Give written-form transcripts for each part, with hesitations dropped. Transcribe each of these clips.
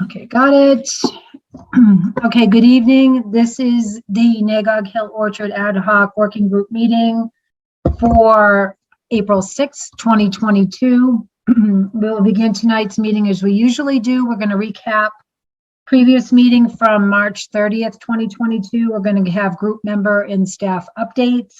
Okay, got it. Okay, good evening. This is the Nagog Hill Orchard Ad Hoc Working Group meeting for April 6th, 2022. We'll begin tonight's meeting as we usually do. We're going to recap previous meeting from March 30th, 2022. We're going to have group member and staff updates.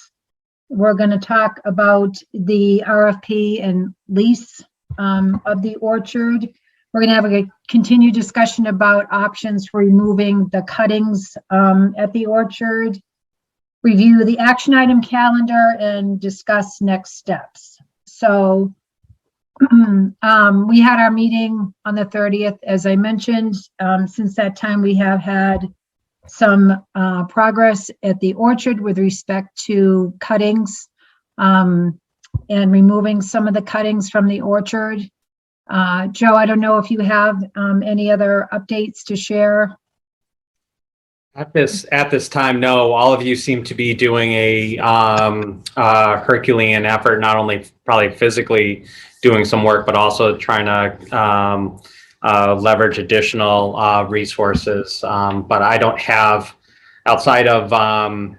We're going to talk about the RFP and lease of the orchard. We're going to have a continued discussion about options for removing the cuttings at the orchard, review the action item calendar, and discuss next steps. So we had our meeting on the 30th, as I mentioned. Since that time, we have had some progress at the orchard with respect to cuttings and removing some of the cuttings from the orchard. Joe, I don't know if you have any other updates to share. At this time, no. All of you seem to be doing a Herculean effort, not only probably physically doing some work, but also trying to leverage additional resources. But I don't have, outside of our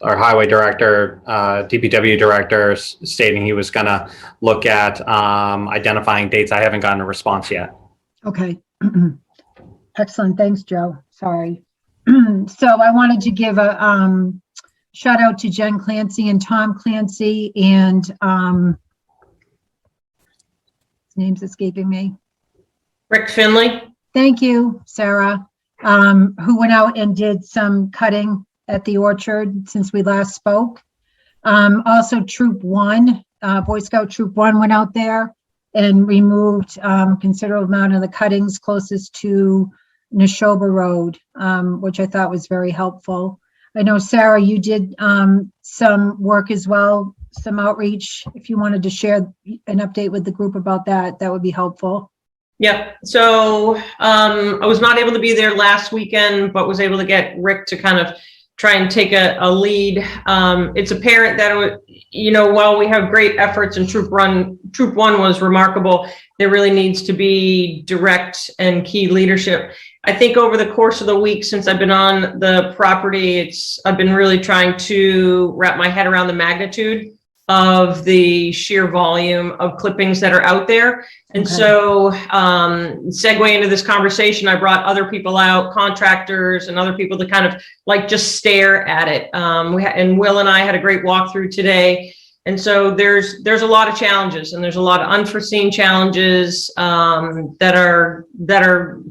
highway director, DPW director stating he was going to look at identifying dates. I haven't gotten a response yet. Okay. Excellent. Thanks, Joe. Sorry. So I wanted to give a shout out to Jen Clancy and Tom Clancy and his name's escaping me. Rick Finley. Thank you, Sarah, who went out and did some cutting at the orchard since we last spoke. Also Troop 1, Boy Scout Troop 1 went out there and removed considerable amount of the cuttings closest to Neshoba Road, which I thought was very helpful. I know, Sarah, you did some work as well, some outreach. If you wanted to share an update with the group about that, that would be helpful. Yep. So I was not able to be there last weekend, but was able to get Rick to kind of try and take a lead. It's apparent that, while we have great efforts and Troop 1 was remarkable, there really needs to be direct and key leadership. I think over the course of the week since I've been on the property, I've been really trying to wrap my head around the magnitude of the sheer volume of clippings that are out there. And so segue into this conversation, I brought other people out, contractors and other people to kind of like just stare at it. And Will and I had a great walkthrough today. And so there's a lot of challenges, and there's a lot of unforeseen challenges that are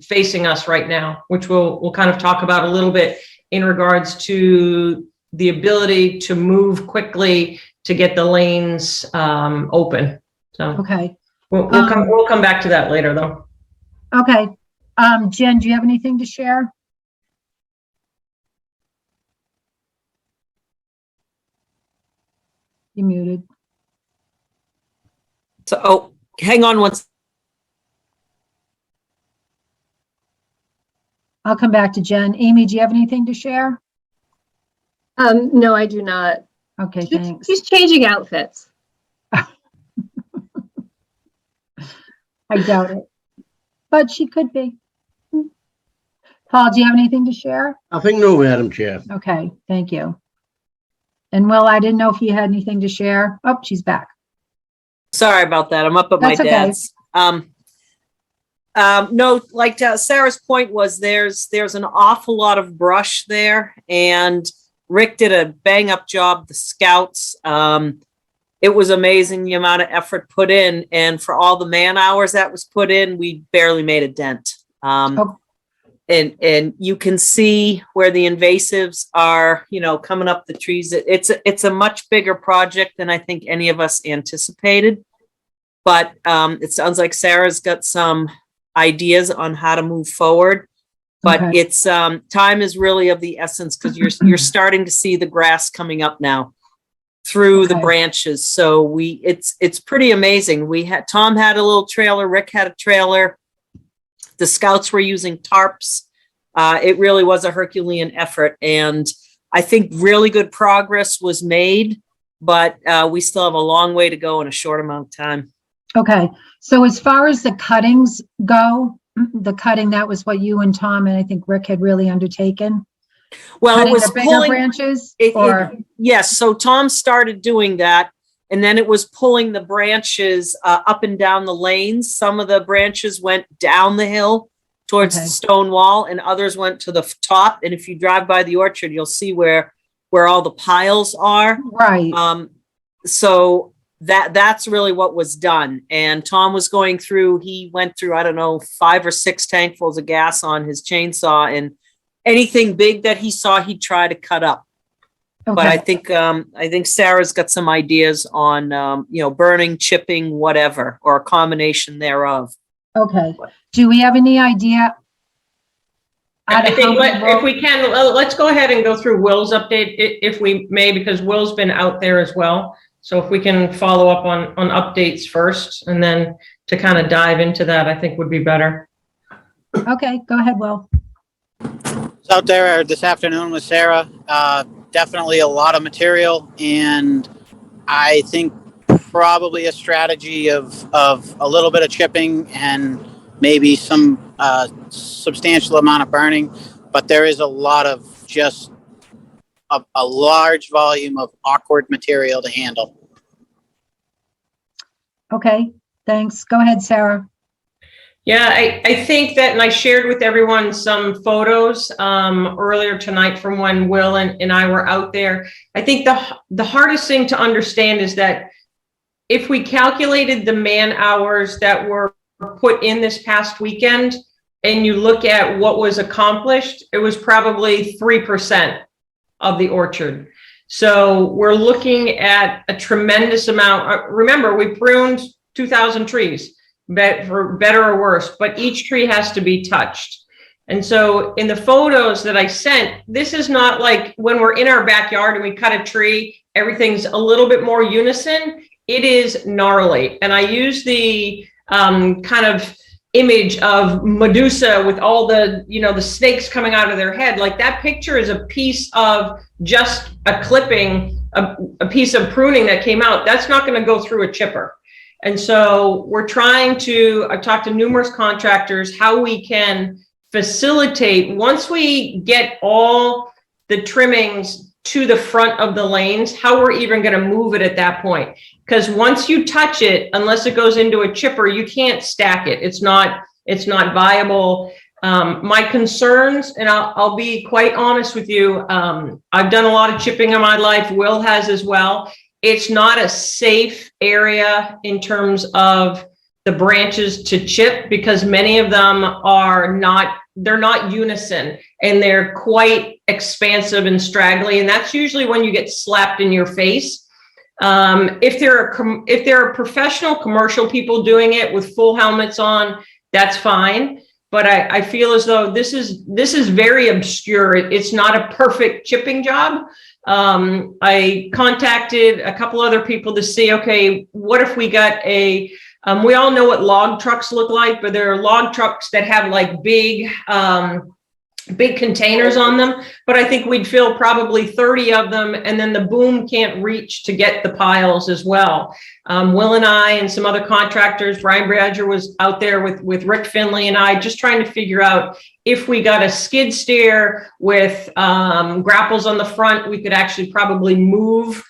facing us right now, which we'll kind of talk about a little bit in regards to the ability to move quickly to get the lanes open. So okay, we'll come back to that later, though. Okay, Jen, do you have anything to share? You muted. So, hang on one second. I'll come back to Jen. Amy, do you have anything to share? No, I do not. Okay, thanks. She's changing outfits. I doubt it, but she could be. Paul, do you have anything to share? Nothing new, Madam Chair. Okay, thank you. And Will, I didn't know if you had anything to share. Oh, she's back. Sorry about that. I'm up at my dad's. No, like Sarah's point was there's an awful lot of brush there, and Rick did a bang up job. The scouts, it was amazing the amount of effort put in, and for all the man hours that was put in, we barely made a dent. And you can see where the invasives are, coming up the trees. It's a much bigger project than I think any of us anticipated. But it sounds like Sarah's got some ideas on how to move forward. But it's time is really of the essence, because you're starting to see the grass coming up now through the branches. So it's pretty amazing. Tom had a little trailer, Rick had a trailer. The scouts were using tarps. It really was a Herculean effort, and I think really good progress was made, but we still have a long way to go in a short amount of time. Okay, so as far as the cuttings go, the cutting, that was what you and Tom and I think Rick had really undertaken? Well, it Cutting was the bigger pulling, branches it- or, yes, so Tom started doing that, and then it was pulling the branches up and down the lanes. Some of the branches went down the hill towards Okay. the stone wall, and others went to the top. And if you drive by the orchard, you'll see where all the piles are. right, So that's really what was done. And Tom was going through, he went through, I don't know, 5 or 6 tankfuls of gas on his chainsaw, and anything big that he saw, he'd try to cut up. But I okay, think Sarah's got some ideas on, burning, chipping, whatever, or a combination thereof. okay. Do we have any idea? out I of think how many if we can, let's go ahead and go through Will's update if we may, because Will's been out there as well. So if we can follow up on updates first and then to kind of dive into that, I think would be better. Okay, go ahead, Will. Was out there this afternoon with Sarah. Definitely a lot of material, and I think probably a strategy of a little bit of chipping and maybe some substantial amount of burning. But there is a lot of just a large volume of awkward material to handle. Okay, thanks. Go ahead, Sarah. Yeah, I think that, and I shared with everyone some photos earlier tonight from when Will and I were out there. I think the hardest thing to understand is that if we calculated the man hours that were put in this past weekend, and you look at what was accomplished, it was probably 3% of the orchard. So we're looking at a tremendous amount. Remember, we pruned 2,000 trees. For better or worse, but each tree has to be touched. And so in the photos that I sent, this is not like when we're in our backyard and we cut a tree, everything's a little bit more unison. It is gnarly. And I use the kind of image of Medusa with all the, the snakes coming out of their head. Like that picture is a piece of just a clipping, a piece of pruning that came out. That's not going to go through a chipper. And so we're trying to, I've talked to numerous contractors, how we can facilitate, once we get all the trimmings to the front of the lanes, how we're even going to move it at that point. Because once you touch it, unless it goes into a chipper, you can't stack it. It's not viable. My concerns, and I'll be quite honest with you, I've done a lot of chipping in my life. Will has as well. It's not a safe area in terms of the branches to chip because many of them they're not unison and they're quite expansive and straggly. And that's usually when you get slapped in your face. If there are professional commercial people doing it with full helmets on, that's fine. But I feel as though this is very obscure. It's not a perfect chipping job. I contacted a couple other people to see, okay, what if we got we all know what log trucks look like, but there are log trucks that have like big containers on them. But I think we'd fill probably 30 of them, and then the boom can't reach to get the piles as well. Will and I and some other contractors, Brian Badger was out there with Rick Finley and I, just trying to figure out if we got a skid steer with grapples on the front, we could actually probably move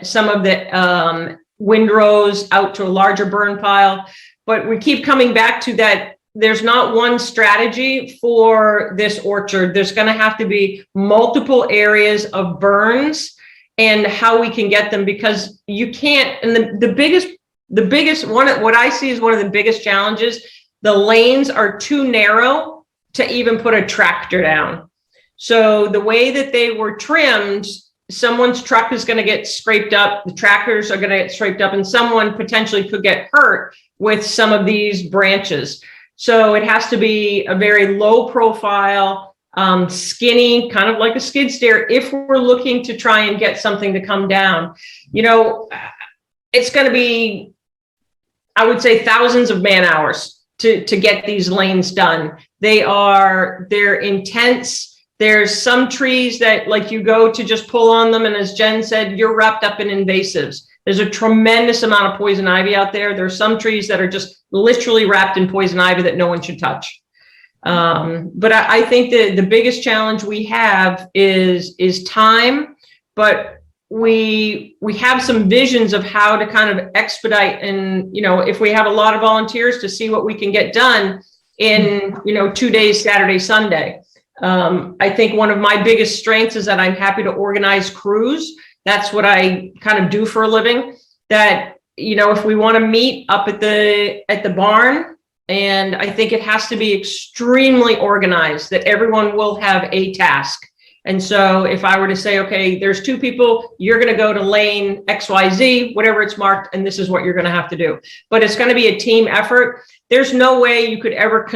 some of the windrows out to a larger burn pile. But we keep coming back to that. There's not one strategy for this orchard. There's going to have to be multiple areas of burns and how we can get them, because you can't. And the biggest one, what I see is one of the biggest challenges, the lanes are too narrow to even put a tractor down. So the way that they were trimmed, someone's truck is going to get scraped up, the tractors are going to get scraped up, and someone potentially could get hurt with some of these branches. So it has to be a very low profile, skinny, kind of like a skid steer, if we're looking to try and get something to come down. It's going to be, I would say, thousands of man hours to get these lanes done. They're intense. There's some trees that, like, you go to just pull on them, and as Jen said, you're wrapped up in invasives. There's a tremendous amount of poison ivy out there. There's some trees that are just literally wrapped in poison ivy that no one should touch. But I think that the biggest challenge we have is time, but we have some visions of how to kind of expedite, and, you know, if we have a lot of volunteers, to see what we can get done in, you know, 2 days, Saturday, Sunday. I think one of my biggest strengths is that I'm happy to organize crews. That's what I kind of do for a living. That, you know, if we want to meet up at the barn, and I think it has to be extremely organized, that everyone will have a task. And so if I were to say, okay, there's 2 people, you're going to go to lane XYZ, whatever it's marked, and this is what you're going to have to do. But it's going to be a team effort. There's no way you could ever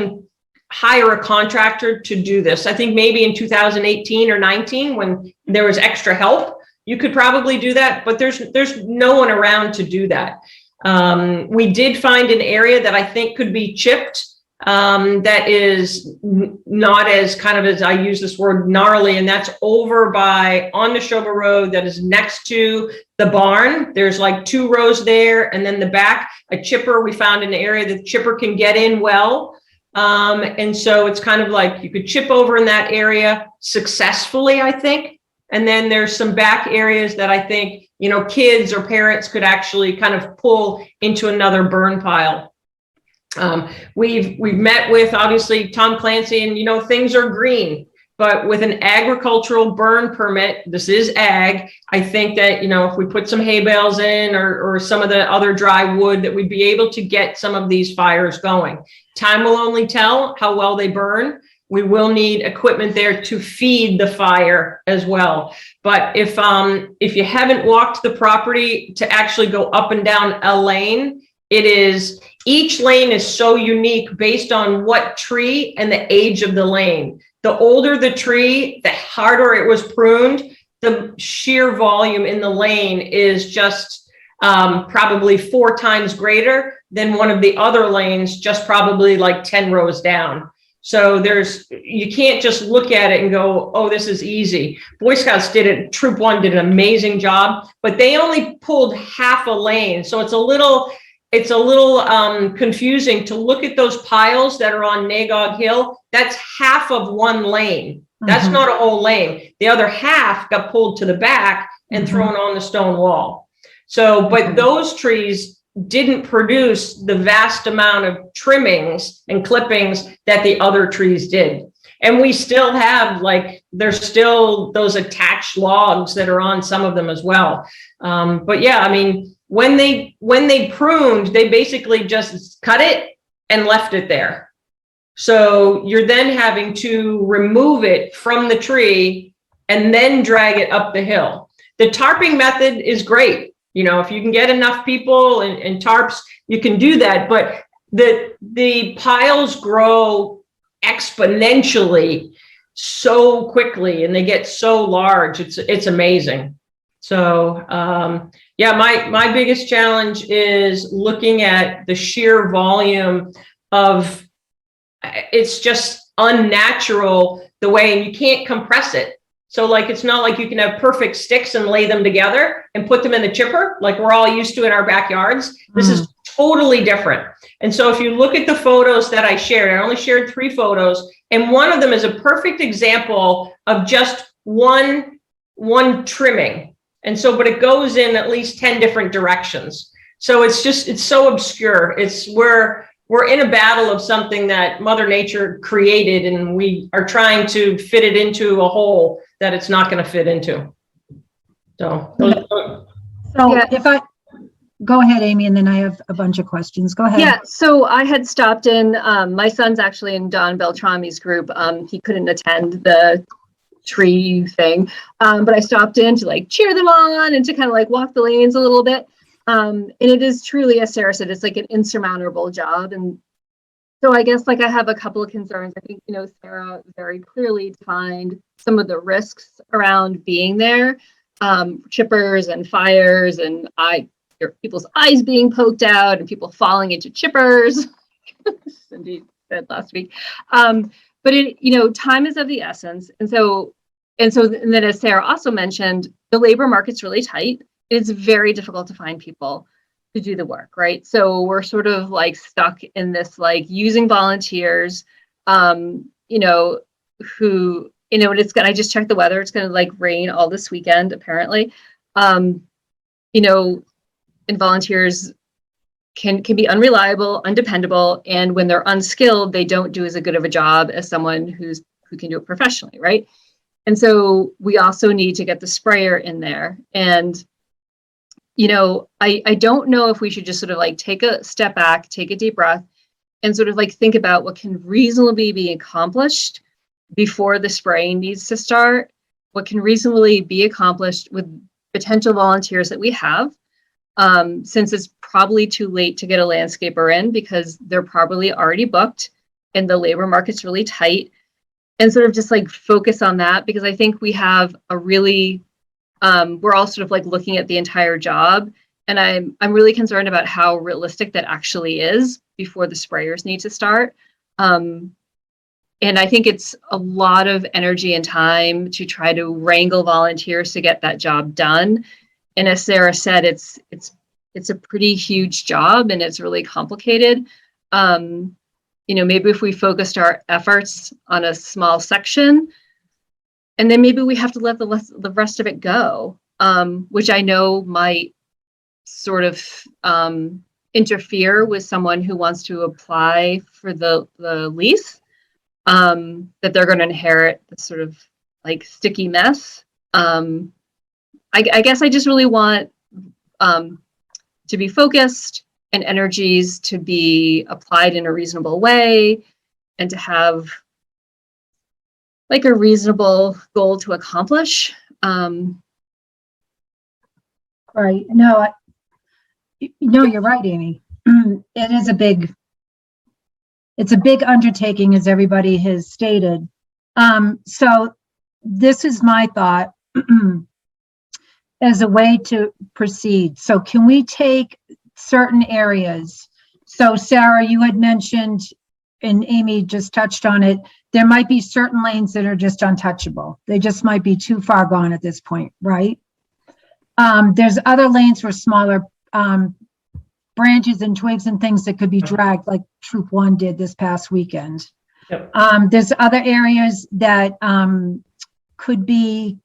hire a contractor to do this. I think maybe in 2018 or 19, when there was extra help, you could probably do that, but there's no one around to do that. We did find an area that I think could be chipped, that is not as kind of, as I use this word, gnarly, and that's over by on the Neshoba Road, that is next to the barn. There's like 2 rows there, and then the back, a chipper. We found an area that the chipper can get in well. And so it's kind of like you could chip over in that area successfully, I think. And then there's some back areas that I think, you know, kids or parents could actually kind of pull into another burn pile. We've met with, obviously, Tom Clancy, and, you know, things are green, but with an agricultural burn permit, this is ag. I think that, you know, if we put some hay bales in, or some of the other dry wood, that we'd be able to get some of these fires going. Time will only tell how well they burn. We will need equipment there to feed the fire as well. But if you haven't walked the property to actually go up and down a lane, each lane is so unique based on what tree and the age of the lane. The older the tree, the harder it was pruned, the sheer volume in the lane is just probably 4 times greater than one of the other lanes, just probably like 10 rows down. So you can't just look at it and go, oh, this is easy. Boy Scouts did it. Troop 1 did an amazing job, but they only pulled half a lane. So it's a little confusing to look at those piles that are on Nagog Hill. That's half of one lane. That's not a whole lane. The other half got pulled to the back and thrown on the stone wall. So, but those trees didn't produce the vast amount of trimmings and clippings that the other trees did. And we still have, like, there's still those attached logs that are on some of them as well. But yeah, I mean, when they pruned, they basically just cut it and left it there. So you're then having to remove it from the tree and then drag it up the hill. The tarping method is great. You know, if you can get enough people and tarps, you can do that. But the piles grow exponentially so quickly, and they get so large. It's amazing. So yeah, my biggest challenge is looking at the sheer volume of, it's just unnatural the way, and you can't compress it. So, like, it's not like you can have perfect sticks and lay them together and put them in the chipper like we're all used to in our backyards. This is totally different. And so if you look at the photos that I shared, I only shared 3 photos, and one of them is a perfect example of just one trimming. And so, but it goes in at least 10 different directions. So it's so obscure. We're in a battle of something that Mother Nature created, and we are trying to fit it into a hole that it's not going to fit into. So Yeah. If I go ahead, Amy, and then I have a bunch of questions. Go ahead. Yeah, so I had stopped in, my son's actually in Don Beltrami's group. He couldn't attend the tree thing, but I stopped in to, like, cheer them on and to kind of, like, walk the lanes a little bit. And it is truly, as Sarah said, it's like an insurmountable job. And so I guess, like, I have a couple of concerns. I think, you know, Sarah very clearly defined some of the risks around being there, chippers and fires, and people's eyes being poked out and people falling into chippers. Cindy said last week. But it, you know, time is of the essence. And then, as Sarah also mentioned, the labor market's really tight. it's very difficult to find people to do the work, right? So we're sort of like stuck in this like using volunteers, you know, who, you know, and it's gonna, I just checked the weather, it's gonna like rain all this weekend, apparently. You know, and volunteers can be unreliable, undependable, and when they're unskilled, they don't do as good of a job as someone who can do it professionally, right? And so we also need to get the sprayer in there. And, you know, I don't know if we should just sort of like take a step back, take a deep breath, and sort of like think about what can reasonably be accomplished before the spraying needs to start, what can reasonably be accomplished with potential volunteers that we have. Since it's probably too late to get a landscaper in because they're probably already booked and the labor market's really tight, and sort of just like focus on that, because I think we have a really, we're all sort of like looking at the entire job, and I'm really concerned about how realistic that actually is before the sprayers need to start. And I think it's a lot of energy and time to try to wrangle volunteers to get that job done. And as Sarah said, it's a pretty huge job and it's really complicated. You know, maybe if we focused our efforts on a small section, and then maybe we have to let the rest of it go, which I know might sort of interfere with someone who wants to apply for the lease, that they're going to inherit this sort of like sticky mess. I guess I just really want to be focused and energies to be applied in a reasonable way and to have like a reasonable goal to accomplish. Right. No, you're right, Amy. It is it's a big undertaking, as everybody has stated. So this is my thought as a way to proceed. So can we take certain areas? So Sarah, you had mentioned, and Amy just touched on it, there might be certain lanes that are just untouchable. They just might be too far gone at this point, right? There's other lanes for smaller branches and twigs and things that could be dragged, like Troop 1 did this past weekend. Yep. There's other areas that could be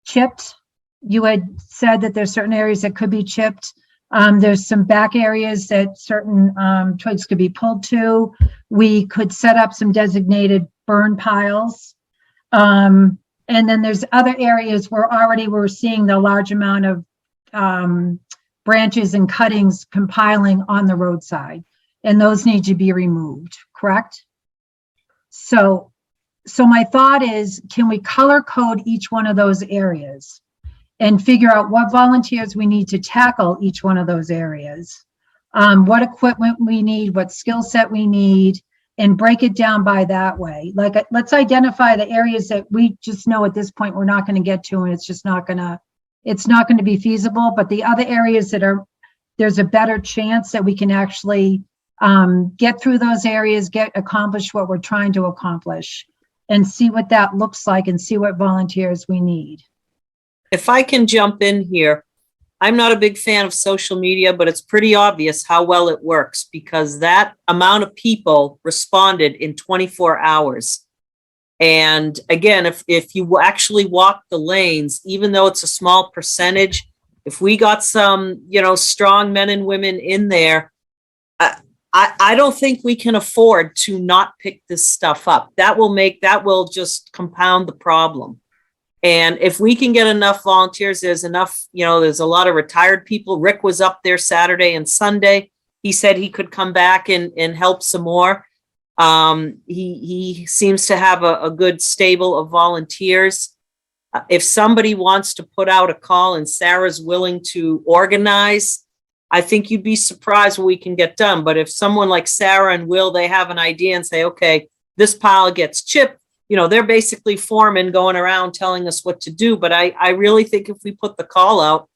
chipped. You had said that there's certain areas that could be chipped. There's some back areas that certain twigs could be pulled to. We could set up some designated burn piles. And then there's other areas where already we're seeing the large amount of branches and cuttings compiling on the roadside, and those need to be removed, correct? So my thought is, can we color code each one of those areas and figure out what volunteers we need to tackle each one of those areas, what equipment we need, what skill set we need, and break it down by that way. Like, let's identify the areas that we just know at this point we're not going to get to, and it's just not going to be feasible. But the other areas that are, there's a better chance that we can actually get through those areas, accomplish what we're trying to accomplish, and see what that looks like and see what volunteers we need. If I can jump in here, I'm not a big fan of social media, but it's pretty obvious how well it works, because that amount of people responded in 24 hours. And again, if you actually walk the lanes, even though it's a small percentage, if we got some, strong men and women in there, I don't think we can afford to not pick this stuff up. That will just compound the problem. And if we can get enough volunteers, there's enough, there's a lot of retired people. Rick was up there Saturday and Sunday. He said he could come back and help some more. He seems to have a good stable of volunteers. If somebody wants to put out a call and Sarah's willing to organize, I think you'd be surprised what we can get done. But if someone like Sarah and Will, they have an idea and say, okay, this pile gets chipped, they're basically foremen going around telling us what to do. But I really think if we put the call out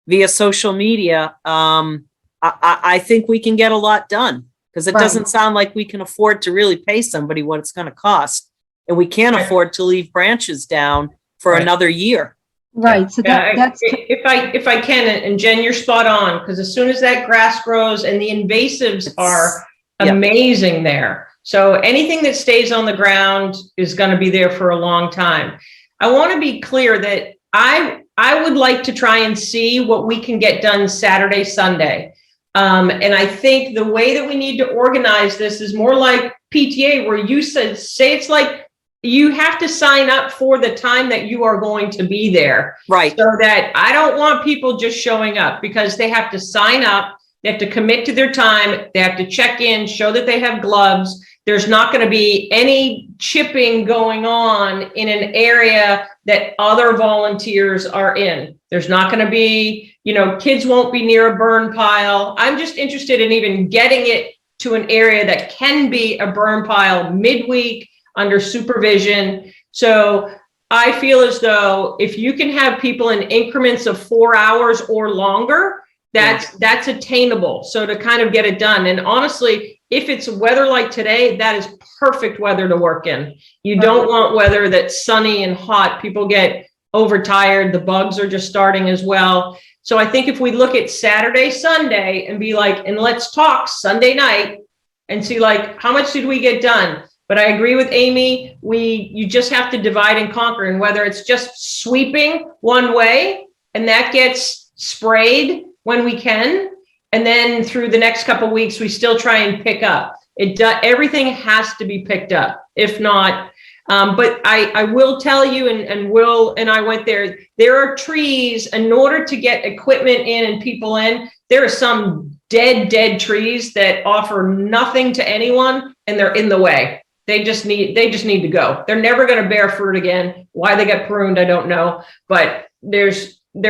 via social media, I think we can get a lot done, because it doesn't sound like we can afford to really pay somebody what it's going to cost. And we can't afford to leave branches down for another year. Right, so that's, If I can, and Jen, you're spot on, because as soon as that grass grows and the invasives are Yep. amazing there. So anything that stays on the ground is going to be there for a long time. I want to be clear that I would like to try and see what we can get done Saturday, Sunday. And I think the way that we need to organize this is more like PTA, where you say it's like you have to sign up for the time that you are going to be there. Right. So that I don't want people just showing up, because they have to sign up, they have to commit to their time, they have to check in, show that they have gloves. There's not going to be any chipping going on in an area that other volunteers are in. There's not going to be, kids won't be near a burn pile. I'm just interested in even getting it to an area that can be a burn pile midweek under supervision. So I feel as though if you can have people in increments of 4 hours or longer, that's attainable. So to kind of get it done. And honestly, if it's weather like today, that is perfect weather to work in. You don't want weather that's sunny and hot. People get overtired. The bugs are just starting as well. So I think if we look at Saturday, Sunday and be like, and let's talk Sunday night and see like, how much did we get done? But I agree with Amy. You just have to divide and conquer, and whether it's just sweeping one way and that gets sprayed when we can, and then through the next couple of weeks, we still try and pick up. Everything has to be picked up. If not, but I will tell you, and Will and I went there, there are trees, in order to get equipment in and people in, there are some dead trees that offer nothing to anyone, and they're in the way. They just need to go. They're never going to bear fruit again. Why they got pruned, I don't know. But there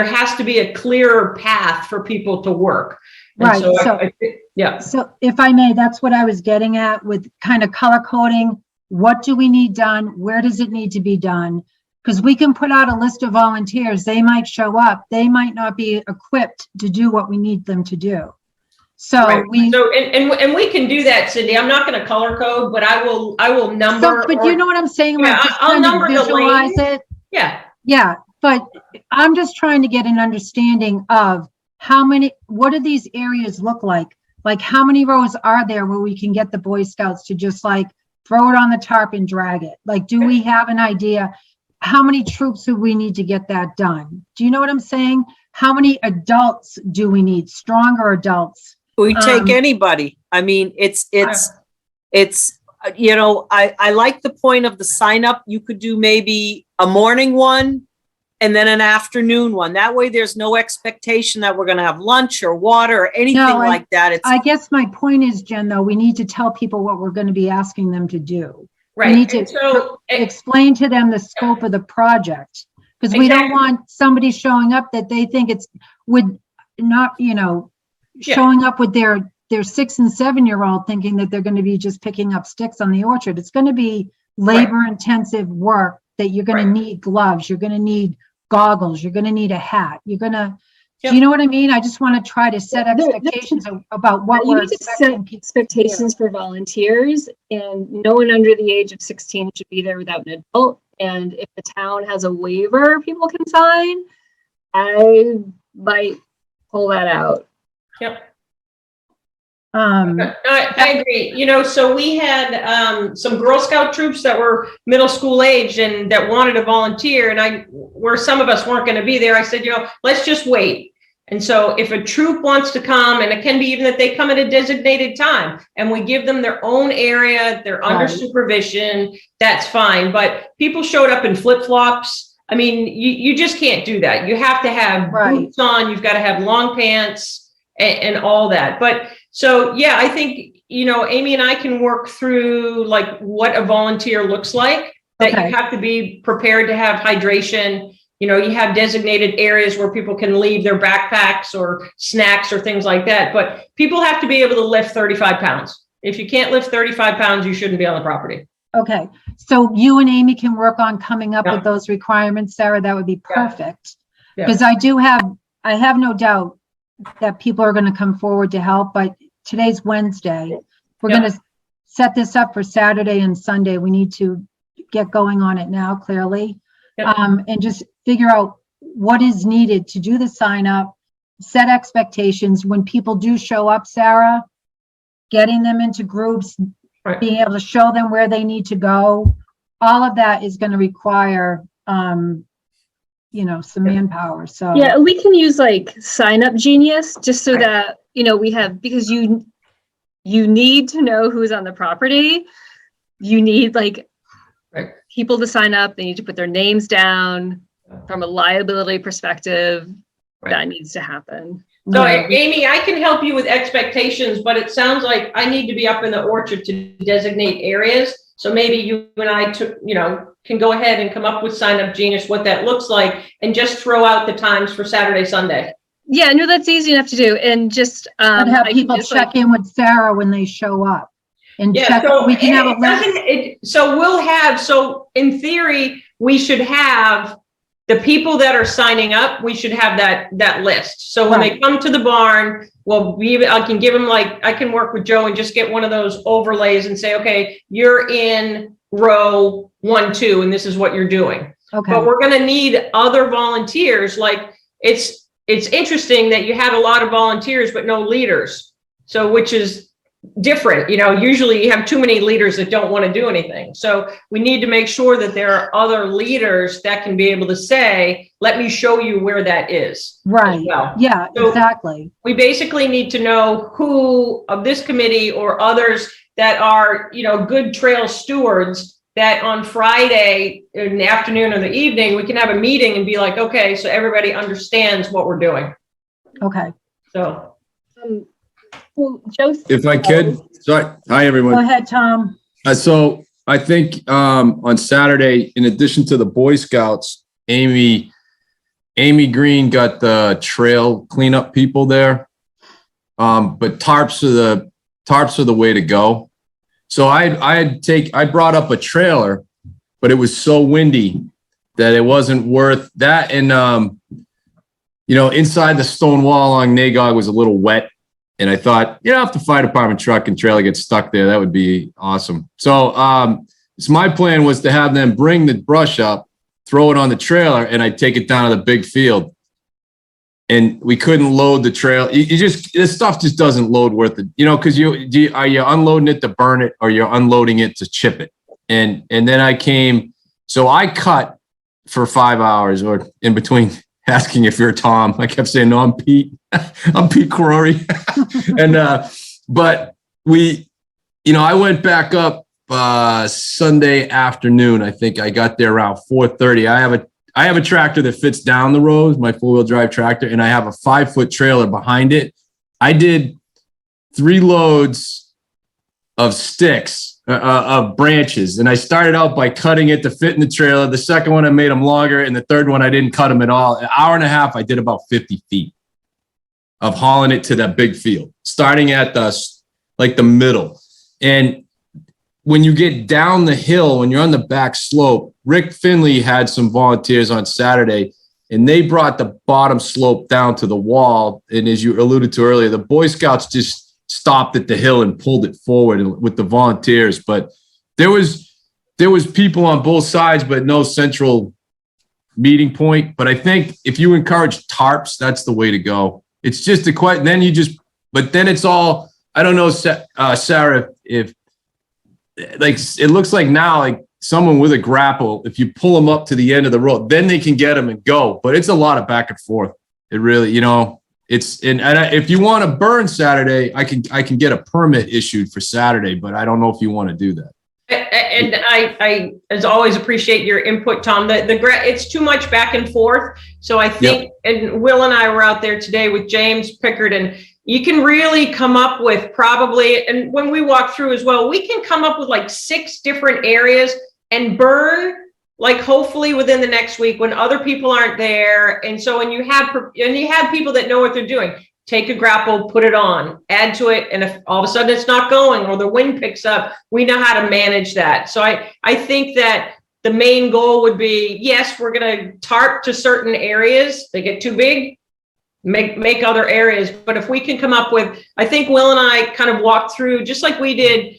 has to be a clearer path for people to work. And right. So if I may, that's what I was getting at with kind of color coding. What do we need done? Where does it need to be done? Because we can put out a list of volunteers. They might show up. They might not be equipped to do what we need them to do. So right. And we can do that, Cindy. I'm not going to color code, but I will number. So, but you know what I'm saying? Yeah, like, I'll number the visualize lanes. it. Yeah. But I'm just trying to get an understanding of what do these areas look like? Like how many rows are there where we can get the Boy Scouts to just like throw it on the tarp and drag it? Like, do we have an idea? How many troops do we need to get that done? Do you know what I'm saying? How many adults do we need? Stronger adults? We take anybody. I mean, it's, I like the point of the sign up. You could do maybe a morning one and then an afternoon one. That way there's no expectation that we're going to have lunch or water or anything like that. I guess my point is, Jen, though, we need to tell people what we're going to be asking them to do. Right. We need to explain to them the scope of the project, because we don't want somebody showing up that they think would not, showing up with their 6 and 7 year old thinking that they're going to be just picking up sticks on the orchard. It's going to be labor intensive work that you're going to need gloves. You're going to need goggles. You're going to need a hat. You're going to, do you know what I mean? I just want to try to set expectations about what we're expecting. Set expectations for volunteers, and no one under the age of 16 should be there without an adult. And if the town has a waiver people can sign, I might pull that out. Yep. I agree. So we had some Girl Scout troops that were middle school age and that wanted to volunteer. And where some of us weren't going to be there, I said, let's just wait. And so if a troop wants to come, and it can be even that they come at a designated time and we give them their own area, they're under supervision, that's fine. But people showed up in flip-flops. I mean, you just can't do that. You have to have boots on. You've got to have long pants and all that. But so, yeah, I think, Amy and I can work through like what a volunteer looks like, that you have to be prepared to have hydration. You have designated areas where people can leave their backpacks or snacks or things like that. But people have to be able to lift 35 pounds. If you can't lift 35 pounds, you shouldn't be on the property. Okay. So you and Amy can work on coming up with those requirements, Sarah. That would be perfect. Because I have no doubt that people are going to come forward to help. But today's Wednesday. We're going to set this up for Saturday and Sunday. We need to get going on it now, clearly. And just figure out what is needed to do the sign up, set expectations when people do show up, Sarah, getting them into groups, Right. being able to show them where they need to go. All of that is going to require, some manpower. So Yeah, we can use like Sign Up Genius just so Right. that, we have, because you need to know who's on the property. You need like Right. people to sign up. They need to put their names down. From a liability perspective, Right. that needs to happen. So yeah, Amy, I can help you with expectations, but it sounds like I need to be up in the orchard to designate areas. So maybe you and I can go ahead and come up with Sign Up Genius, what that looks like, and just throw out the times for Saturday, Sunday. Yeah, no, that's easy enough to do. And just and have I can people just, check in with Sarah when they show up. And Yeah, check, so we can have a it list. doesn't, so in theory, we should have the people that are signing up, we should have that list. So when they come to the barn, I can give them I can work with Joe and just get one of those overlays and say, okay, you're in row 1, 2, and this is what you're doing. Okay. But we're going to need other volunteers. It's interesting that you had a lot of volunteers, but no leaders. So, which is different. Usually you have too many leaders that don't want to do anything. So we need to make sure that there are other leaders that can be able to say, let me show you where that is. Right. Well, Yeah, so exactly. we basically need to know who of this committee or others that are, good trail stewards, that on Friday in the afternoon or the evening, we can have a meeting and be like, okay, so everybody understands what we're doing. Okay. So. well, Joseph, If I could, sorry. Hi, Go everyone. ahead, Tom. So I think on Saturday, in addition to the Boy Scouts, Amy Green got the trail cleanup people there. But tarps are the way to go. So I brought up a trailer, but it was so windy that it wasn't worth that. And inside the stone wall along Nagog was a little wet. And I thought, if the fire department truck and trailer gets stuck there, that would be awesome. So, so my plan was to have them bring the brush up, throw it on the trailer, and I'd take it down to the big field. And we couldn't load the trail. This stuff just doesn't load worth it, because are you unloading it to burn it or you're unloading it to chip it? And then I cut for 5 hours or in between. Asking if you're Tom. I kept saying, no, I'm Pete. I'm Pete Corori. And, but I went back up Sunday afternoon. I think I got there around 4:30. I have a tractor that fits down the road, my 4-wheel drive tractor, and I have a 5-foot trailer behind it. I did 3 loads of sticks. Of branches. And I started out by cutting it to fit in the trailer. The second one, I made them longer. And the third one, I didn't cut them at all. An hour and a half, I did about 50 feet of hauling it to that big field, starting at the middle. And when you get down the hill, when you're on the back slope, Rick Finley had some volunteers on Saturday, and they brought the bottom slope down to the wall. And as you alluded to earlier, the Boy Scouts just stopped at the hill and pulled it forward with the volunteers. But there was people on both sides, but no central meeting point. But I think if you encourage tarps, that's the way to go. It's just a question. But then it's all, I don't know, Sarah, if it looks like now, like someone with a grapple, if you pull them up to the end of the road, then they can get them and go. But it's a lot of back and forth. It really, if you want to burn Saturday, I can get a permit issued for Saturday, but I don't know if you want to do that. And I, as always, appreciate your input, Tom. It's too much back and forth. So I think, and Will and I were out there today with James Pickard, and you can really come up with probably, and when we walk through as well, we can come up with 6 different areas and burn hopefully within the next week when other people aren't there. And so when you have people that know what they're doing, take a grapple, put it on, add to it. And if all of a sudden it's not going or the wind picks up, we know how to manage that. So I think that the main goal would be, yes, we're going to tarp to certain areas. They get too big, make other areas. But if we can come up with, I think Will and I kind of walked through, just like we did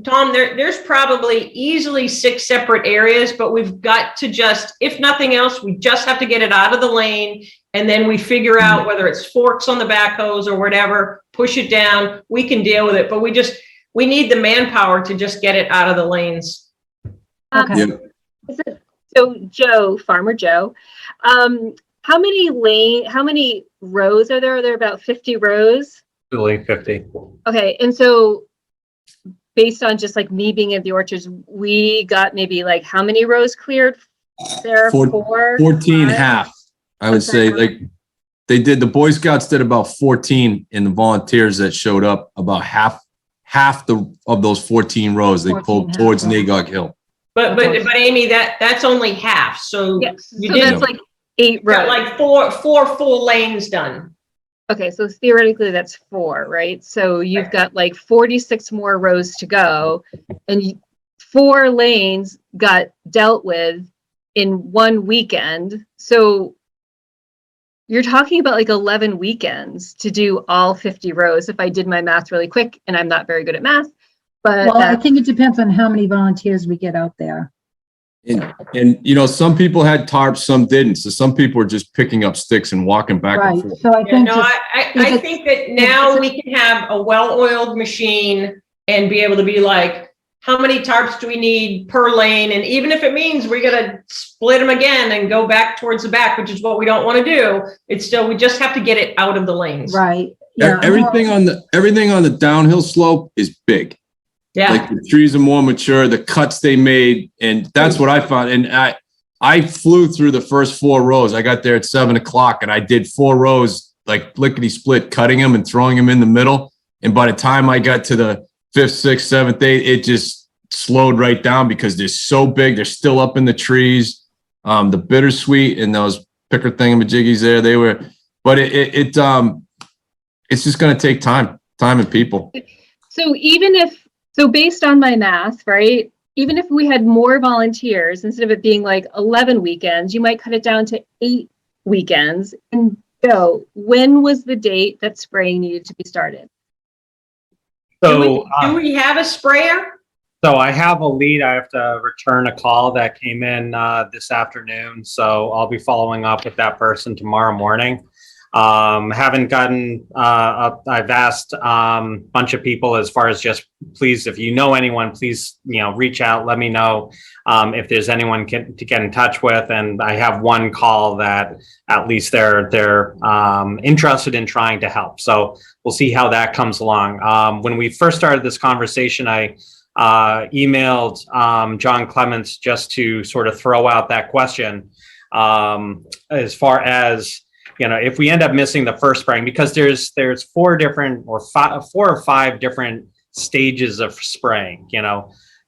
Tom, there's probably easily 6 separate areas, but we've got to just, if nothing else, we just have to get it out of the lane. And then we figure out whether it's forks on the backhoes or whatever, push it down, we can deal with it. But we need the manpower to just get it out of the lanes. Okay. Yeah. So Joe, Farmer Joe, how many rows are there? Are there about 50 rows? Really 50. Okay, and so based on just like me being at the orchards, we got maybe like how many rows cleared there? 14 half. I would say like the Boy Scouts did about 14, and the volunteers that showed up about half of those 14 rows they 14 pulled half, towards right. Nagog Hill. But Amy, that's only half. So Yes, you so did that's like 8 rows. got like four full lanes done. Okay, so theoretically that's 4, right? So you've got like 46 more rows to go, and 4 lanes got dealt with in one weekend. So you're talking about like 11 weekends to do all 50 rows, if I did my math really quick, and I'm not very good at math. But Well, I think it depends on how many volunteers we get out there. And you know, some people had tarps, some didn't. So some people were just picking up sticks and walking back and Right, forth. so I Yeah, think no, just, I think that now we can have a well-oiled machine and be able to be like, how many tarps do we need per lane? And even if it means we're gonna split them again and go back towards the back, which is what we don't want to do, it's still, we just have to get it out of the lanes. right, yeah. Everything on the downhill slope is big. Yeah. Like the trees are more mature, the cuts they made, and that's what I found. And I flew through the first 4 rows. I got there at 7:00 and I did 4 rows, like lickety split, cutting them and throwing them in the middle. And by the time I got to the 5th, 6th, 7th, 8th, it just slowed right down because they're so big. They're still up in the trees. The bittersweet and those picker thingamajiggies there, they were, but it's just going to take time and people. So based on my math, right? Even if we had more volunteers, instead of it being like 11 weekends, you might cut it down to 8 weekends. And Joe, when was the date that spraying needed to be started? So, do we have a sprayer? so I have a lead. I have to return a call that came in this afternoon. So I'll be following up with that person tomorrow morning. Haven't gotten, I've asked a bunch of people as far as just, please, if you know anyone, please, reach out, let me know if there's anyone to get in touch with. And I have one call that at least they're interested in trying to help. So we'll see how that comes along. When we first started this conversation, I emailed John Clements just to sort of throw out that question as far as, if we end up missing the first spraying, because there's 4 or 5 different stages of spraying.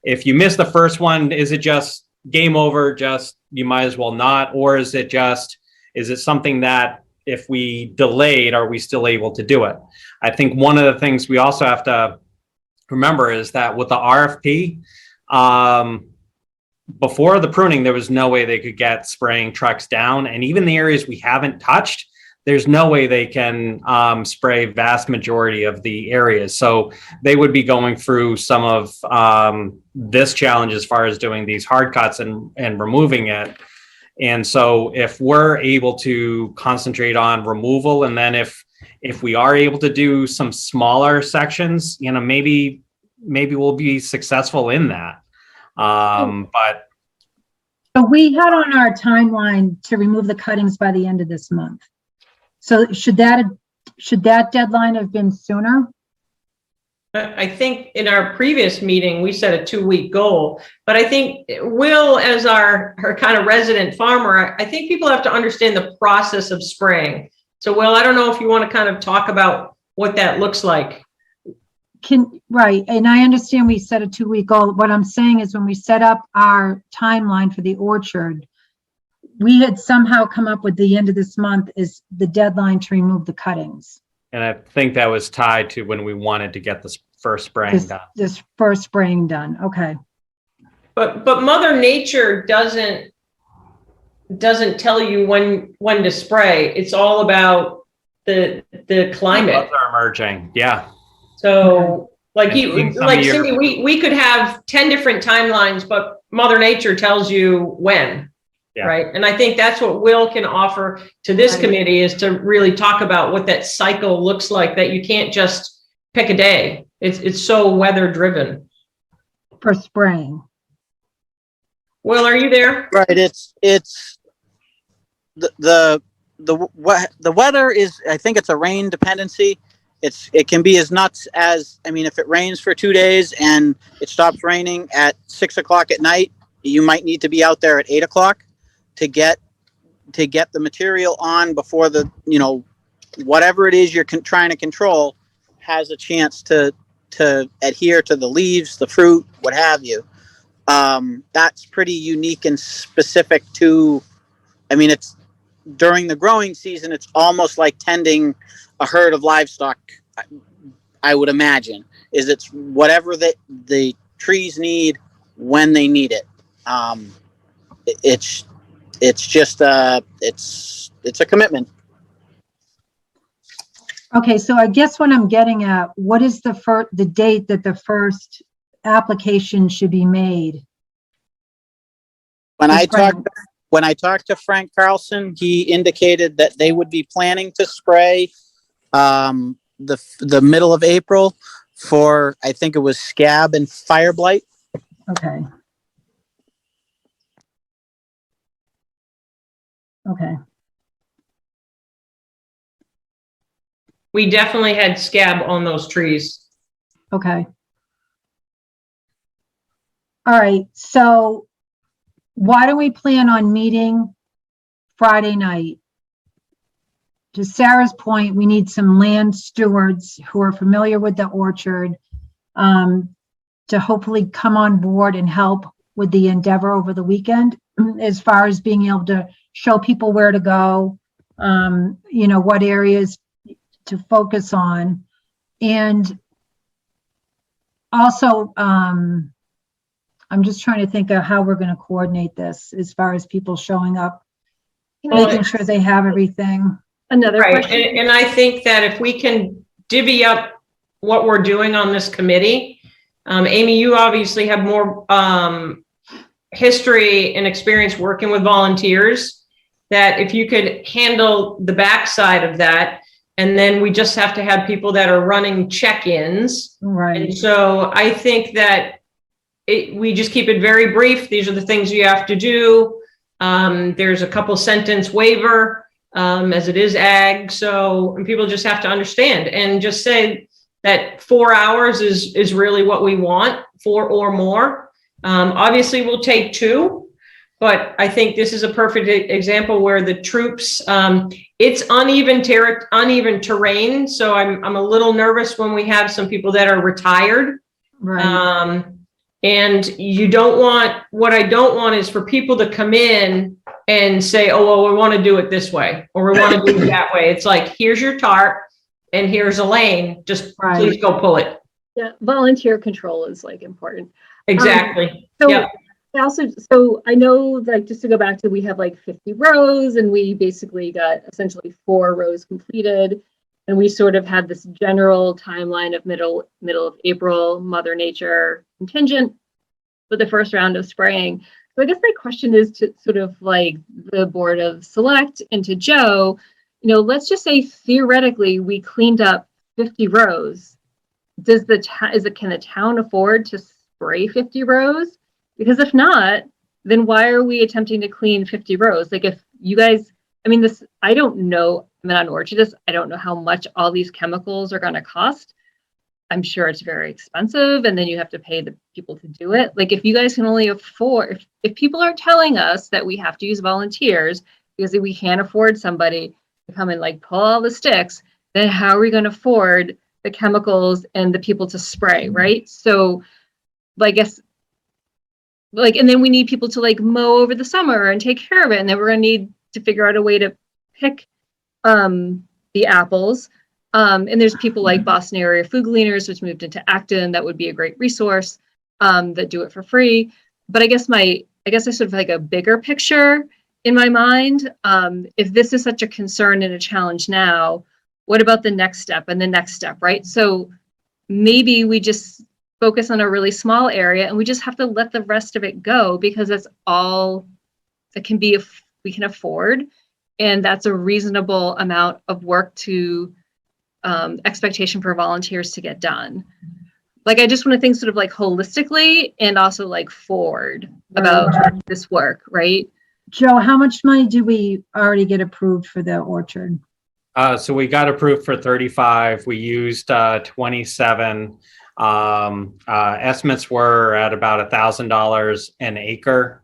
If you miss the first one, is it just game over? Just you might as well not, or is it something that if we delayed, are we still able to do it? I think one of the things we also have to remember is that with the RFP, before the pruning, there was no way they could get spraying trucks down. And even the areas we haven't touched, there's no way they can spray vast majority of the areas. So they would be going through some of this challenge as far as doing these hard cuts and removing it. And so if we're able to concentrate on removal, and then if we are able to do some smaller sections, maybe we'll be successful in that. But So we had on our timeline to remove the cuttings by the end of this month. So should that deadline have been sooner? I think in our previous meeting, we set a 2-week goal, but I think Will, as our kind of resident farmer, I think people have to understand the process of spraying. So Will, I don't know if you want to kind of talk about what that looks like. Right, and I understand we set a 2-week goal. What I'm saying is when we set up our timeline for the orchard, we had somehow come up with the end of this month is the deadline to remove the cuttings. and I think that was tied to when we wanted to get this first spraying done. This first spraying done, okay. But Mother Nature doesn't tell you when to spray. It's all about the climate. Bugs are emerging, yeah. So Like I've seen some like of your- Cindy, we could have 10 different timelines, but Mother Nature tells you when. Yeah. Right. And I think that's what Will can offer to this Right. committee, is to really talk about what that cycle looks like, that you can't just pick a day. It's so weather driven. For spraying. Will, are you there? Right. It's the weather is, I think it's a rain dependency. It can be as nuts as, I mean, if it rains for 2 days and it stops raining at 6 o'clock at night, you might need to be out there at 8 o'clock to get the material on before the, whatever it is you're trying to control has a chance to adhere to the leaves, the fruit, what have you. That's pretty unique and specific to, I mean, it's during the growing season, it's almost like tending a herd of livestock. I would imagine it's whatever that the trees need when they need it. It's just it's a commitment. Okay, so I guess what I'm getting at, what is the date that the first application should be made? When I Frank. talked to Frank Carlson, he indicated that they would be planning to spray the middle of April for, I think it was scab and fire blight. Okay. Okay, We definitely had scab on those trees. okay. All right, so why don't we plan on meeting Friday night? To Sarah's point, we need some land stewards who are familiar with the orchard to hopefully come on board and help with the endeavor over the weekend, as far as being able to show people where to go, what areas to focus on. And also, I'm just trying to think of how we're going to coordinate this as far as people showing up, making sure they have everything. Another Right. question. And I think that if we can divvy up what we're doing on this committee, Amy, you obviously have more history and experience working with volunteers, that if you could handle the backside of that, and then we just have to have people that are running check-ins. Right. And so I think that we just keep it very brief. These are the things you have to do. There's a couple sentence waiver, as it is ag. So, and people just have to understand and just say that 4 hours is really what we want, 4 or more. Obviously we'll take 2, but I think this is a perfect example where the troops, it's uneven terrain. So I'm a little nervous when we have some people that are retired. Right. And what I don't want is for people to come in and say, oh, well, we want to do it this way, or we want to do it that way. It's like, here's your tarp and here's a lane. Just please go pull it. Yeah, volunteer control is like important. Exactly. So Yep. so I know, like, just to go back to, we have like 50 rows and we basically got essentially 4 rows completed. And we sort of had this general timeline of middle of April, Mother Nature contingent with the first round of spraying. So I guess my question is to sort of like the Board of Select and to Joe, let's just say theoretically we cleaned up 50 rows. Can the town afford to spray 50 rows? Because if not, then why are we attempting to clean 50 rows? Like, if you guys, I don't know, I'm not an orchardist. I don't know how much all these chemicals are going to cost. I'm sure it's very expensive, and then you have to pay the people to do it. Like, if you guys can only afford, if people are telling us that we have to use volunteers because we can't afford somebody to come and like pull all the sticks, then how are we going to afford the chemicals and the people to spray, right? So I guess, like, and then we need people to like mow over the summer and take care of it, and then we're going to need to figure out a way to pick the apples. And there's people like Boston Area Food Gleaners, which moved into Acton. That would be a great resource that do it for free. But I guess I sort of like a bigger picture in my mind. If this is such a concern and a challenge now, what about the next step and the next step, right? So maybe we just focus on a really small area and we just have to let the rest of it go because that's all that we can afford. And that's a reasonable amount of work to expectation for volunteers to get done. Like, I just want to think sort of like holistically and also like forward about this work, right? Joe, how much money did we already get approved for the orchard? So we got approved for 35. We used 27. Estimates were at about $1,000 an acre.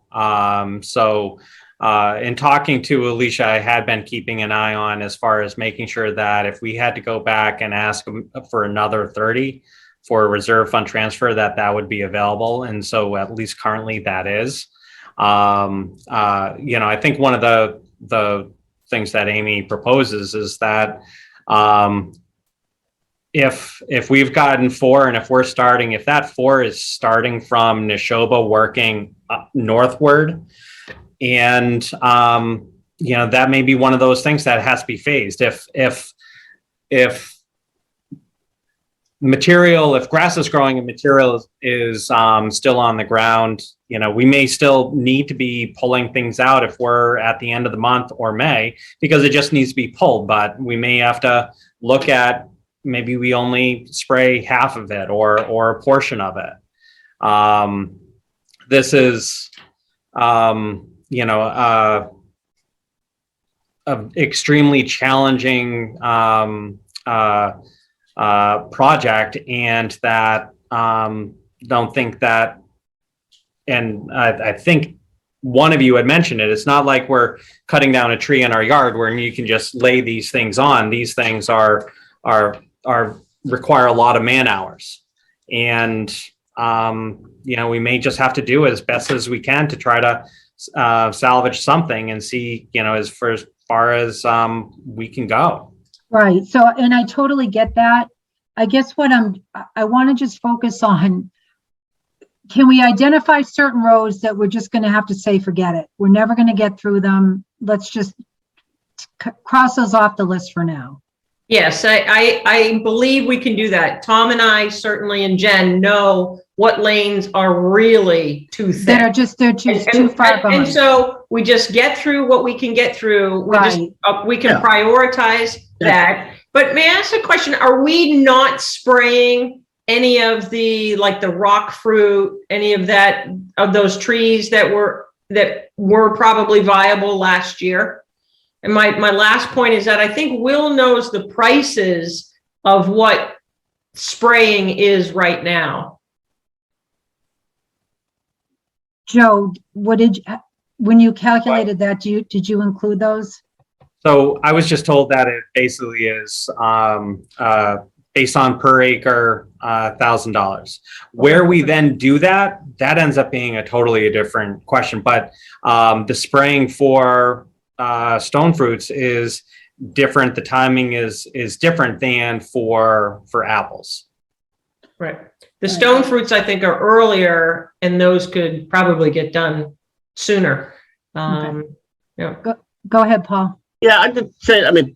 In talking to Alicia, I had been keeping an eye on as far as making sure that if we had to go back and ask for another 30 for a reserve fund transfer, that would be available. And so at least currently that is. I think one of the things that Amy proposes is that if we've gotten 4 and if that 4 is starting from Neshoba working northward, and that may be one of those things that has to be phased. If grass is growing and material is still on the ground, we may still need to be pulling things out if we're at the end of the month or May, because it just needs to be pulled. But we may have to look at, maybe we only spray half of it or a portion of it. This is, an extremely challenging project, and that don't think that, and I think one of you had mentioned it, it's not like we're cutting down a tree in our yard where you can just lay these things on. These things are require a lot of man hours, and we may just have to do as best as we can to try to salvage something and see, as far as we can go. Right. So, and I totally get that. I guess I want to just focus on, can we identify certain roads that we're just going to have to say, forget it. We're never going to get through them. Let's just cross those off the list for now. Yes, I believe we can do that. Tom and I certainly, and Jen, know what lanes are really too thick. They're too far behind. And so we just get through what we can get through. We can prioritize that. But may I ask a question? Are we not spraying any of the rock fruit, any of those trees that were probably viable last year? And my last point is that I think Will knows the prices of what spraying is right now. Joe, when you calculated that, did you include those? So I was just told that it basically is based on per acre, $1,000. Where we then do that ends up being a totally different question. But the spraying for stone fruits is different. The timing is different than for apples. Right. The stone fruits, I think, are earlier, and those could probably get done sooner. Okay. Yeah. Go ahead, Paul. Yeah, I'm just saying,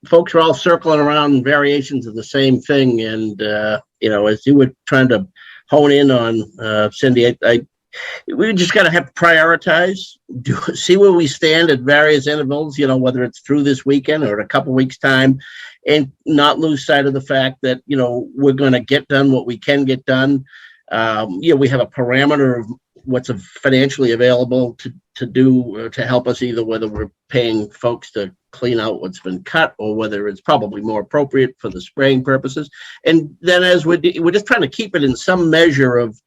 folks are all circling around variations of the same thing. And, as you were trying to hone in on, Cindy, we just got to have to prioritize, see where we stand at various intervals, whether it's through this weekend or in a couple weeks' time, and not lose sight of the fact that, we're going to get done what we can get done. We have a parameter of what's financially available to do to help us, either whether we're paying folks to clean out what's been cut or whether it's probably more appropriate for the spraying purposes. And then as we're just trying to keep it in some measure of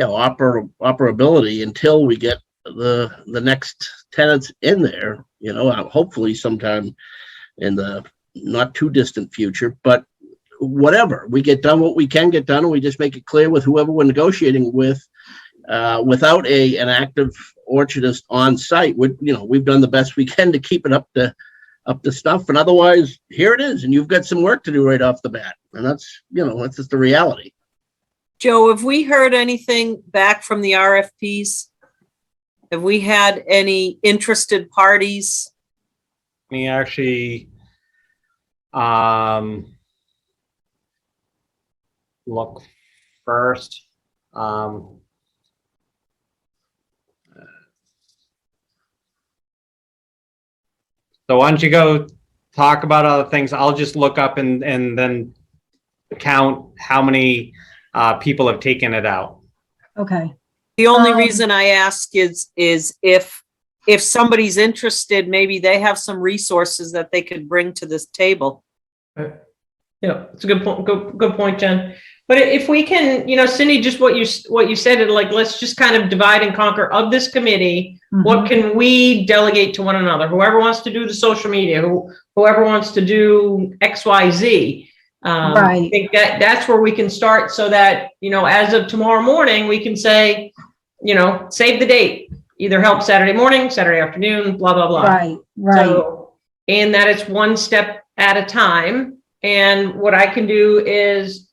operability until we get the next tenants in there, hopefully sometime in the not too distant future. But whatever, we get done what we can get done, and we just make it clear with whoever we're negotiating with, without an active orchardist on site. We've done the best we can to keep it up to stuff, and otherwise here it is, and you've got some work to do right off the bat, and that's just the reality. Joe, have we heard anything back from the RFPs? Have we had any interested parties? Me actually, look first. So why don't you go talk about other things? I'll just look up and then count how many people have taken it out. Okay. The only reason I ask is if somebody's interested, maybe they have some resources that they could bring to this table. Yeah, it's a good point. Good point, Jen. But if we can, Cindy, just what you said, like, let's just kind of divide and conquer of this committee. What can we delegate to one another? Whoever wants to do the social media, whoever wants to do X, Y, Z. Right. I think that's where we can start, so that, as of tomorrow morning, we can say, save the date, either help Saturday morning, Saturday afternoon, blah, blah, blah. Right. So, and that it's one step at a time. And what I can do is,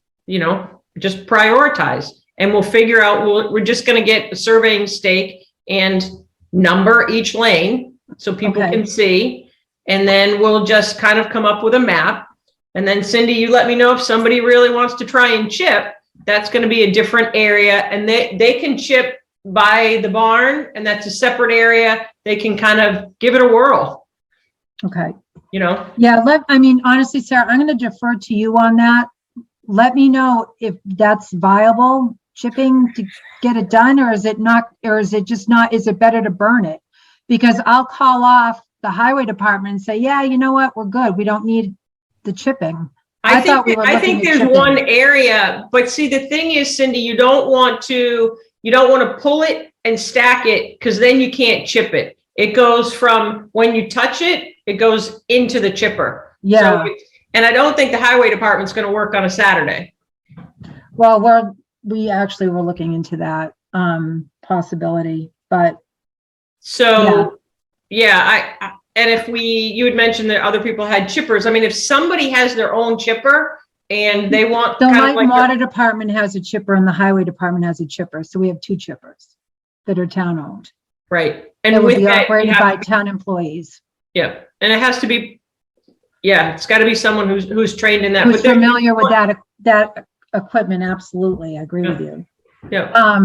just prioritize, and we'll figure out, we're just going to get a surveying stake and number each lane so people can see. And then we'll just kind of come up with a map. And then Cindy, you let me know if somebody really wants to try and chip. That's going to be a different area, and they can chip by the barn, and that's a separate area. They can kind of give it a whirl. Okay. Yeah. Honestly, Sarah, I'm going to defer to you on that. Let me know if that's viable, chipping to get it done, or is it not, or is it just not, is it better to burn it? Because I'll call off the highway department and say, yeah, you know what, we're good. We don't need the chipping. I think there's one area, but see, the thing is, Cindy, you don't want to pull it and stack it, because then you can't chip it. It goes from when you touch it, it goes into the chipper. Yeah. So and I don't think the highway department's going to work on a Saturday. Well, we actually were looking into that possibility, but. So, yeah, and if you had mentioned that other people had chippers. I mean, if somebody has their own chipper and they want The kind light of and like water department has a chipper and the highway department has a chipper. So we have two chippers that are town owned. right. And And would with be that, operated by town employees. yeah. And it has to be, it's got to be someone who's trained in that. Who's But there- familiar with that equipment. Absolutely. I agree with you. Yeah.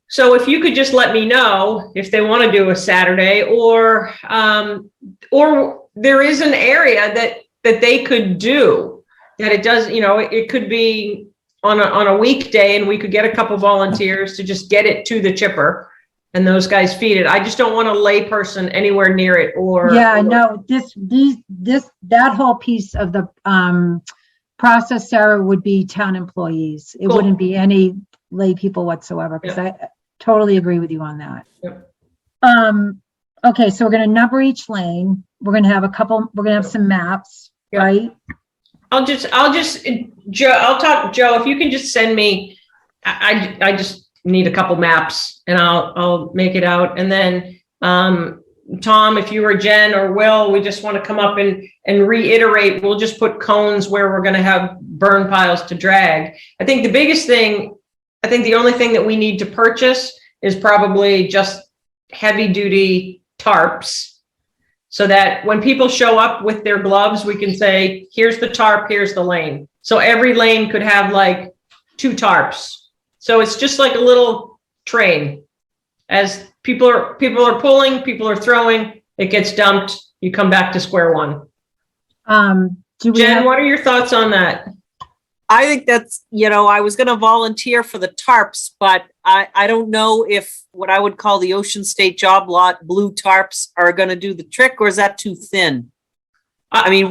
So if you could just let me know if they want to do a Saturday, or there is an area that they could do, that it does, it could be on a weekday, and we could get a couple volunteers to just get it to the chipper and those guys feed it. I just don't want a lay person anywhere near it, or. Yeah, no, that whole piece of the process, Sarah, would be town employees. It Cool. wouldn't be any lay people whatsoever, because I totally agree with you on that. Yep. Okay, so we're going to number each lane. We're going to have some maps, Yep. right? I'll talk, Joe, if you can just send me, I just need a couple maps, and I'll make it out. And then, Tom, if you or Jen or Will, we just want to come up and reiterate, we'll just put cones where we're going to have burn piles to drag. I think the only thing that we need to purchase is probably just heavy duty tarps, so that when people show up with their gloves, we can say, here's the tarp, here's the lane. So every lane could have like 2 tarps. So it's just like a little train. As people are pulling, people are throwing, it gets dumped, you come back to square one. Jen, what are your thoughts on that? I think that's, I was going to volunteer for the tarps, but I don't know if what I would call the Ocean State Job Lot blue tarps are going to do the trick, or is that too thin? I mean,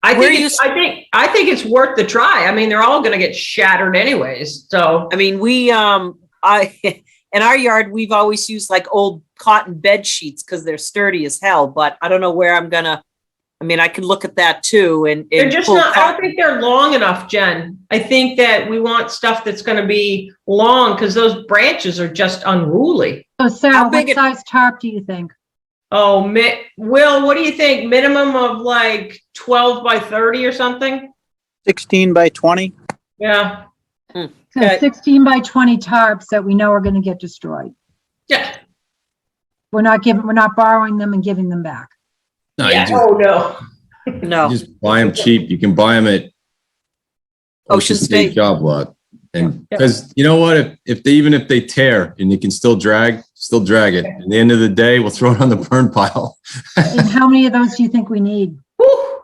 I think it's worth the try. I mean, they're all going to get shattered anyways. So, I mean, in our yard, we've always used like old cotton bed sheets because they're sturdy as hell, but I don't know where I could look at that too. And they're just not, I don't think they're long enough, Jen. I think that we want stuff that's going to be long, because those branches are just unruly. So Sarah, what size tarp do you think? Oh, Will, what do you think? Minimum of like 12 by 30 or something? 16 by 20. Yeah. So 16 by 20 tarps that we know are going to get destroyed. Yeah. We're not borrowing them and giving them back. No, Yeah. you just buy them cheap. You can buy them at Ocean State Job Lot. And because you know what, if they tear and you can still drag it. At the end of the day, we'll throw it on the burn pile. And how many of those do you think we need? Whew.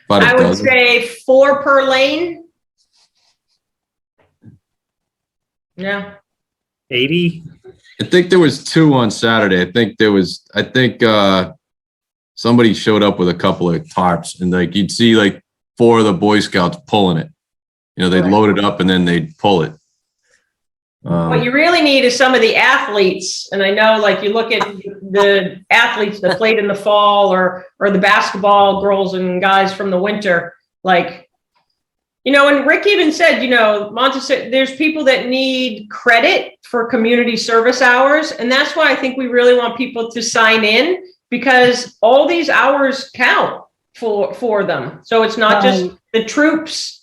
About I a would dozen. say 4 per lane. Yeah. 80? I think there was 2 on Saturday. I think somebody showed up with a couple of tarps, and like you'd see like 4 of the Boy Scouts pulling it. You know, they'd Right. load it up and then they'd pull it. What you really need is some of the athletes. And I know, like, you look at the athletes that played in the fall or the basketball girls and guys from the winter, like, you know, and Rick even said, you know, Montessori, there's people that need credit for community service hours. And that's why I think we really want people to sign in, because all these hours count for them. So it's not just Right. the troops.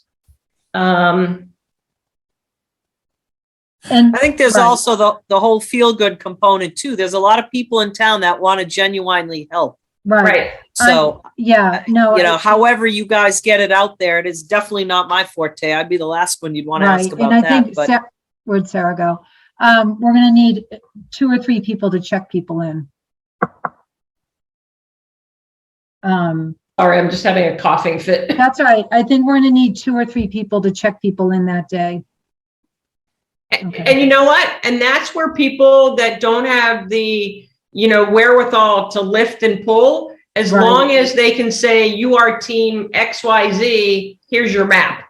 And I think there's Right. also the whole feel good component too. There's a lot of people in town that want to genuinely help. right. Right. So, Yeah, no. you know, however you guys get it out there, it is definitely not my forte. I'd be the last one you'd want to ask Right, about and I that. think, But where'd Sarah go? We're gonna need 2 or 3 people to check people in. Sorry, I'm just having a coughing fit. That's right. I think we're gonna need 2 or 3 people to check people in that day. Okay. And you know what? And that's where people that don't have the, you know, wherewithal to lift and pull, as Right. long as they can say, you are team XYZ, here's your map.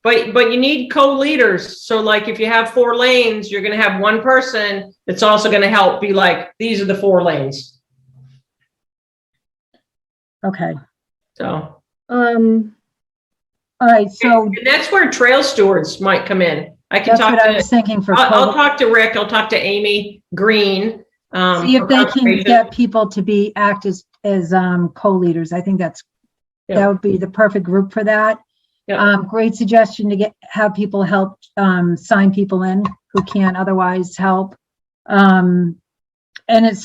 But you need co-leaders. So like if you have 4 lanes, you're going to have one person that's also going to help be like, these are the 4 lanes. Okay, So, all right, so and that's where trail stewards might come in. I can that's talk what I to, was thinking for I'll COVID. talk to Rick. I'll talk to Amy Green. See if for they can conservation. get people to act as co-leaders. I think that Yeah. would be the perfect group for that. Yeah. Great suggestion to have people help sign people in who can't otherwise help. So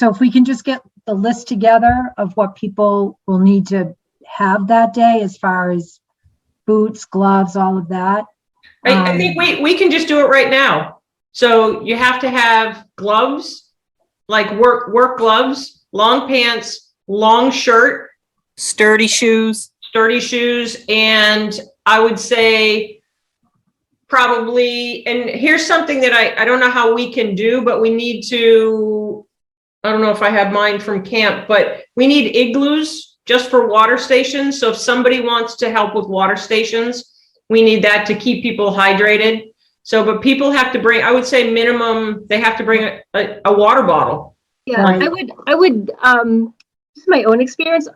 if we can just get the list together of what people will need to have that day as far as boots, gloves, all of that. I think we can just do it right now. So you have to have gloves, like work gloves, long pants, long shirt, sturdy shoes. sturdy shoes, and I would say probably, and here's something that I don't know how we can do, but we need to, I don't know if I have mine from camp, but we need igloos just for water stations. So if somebody wants to help with water stations, we need that to keep people hydrated. So, but people have to bring, I would say minimum, they have to bring a water bottle. Yeah, Right. I would, this is my own experience.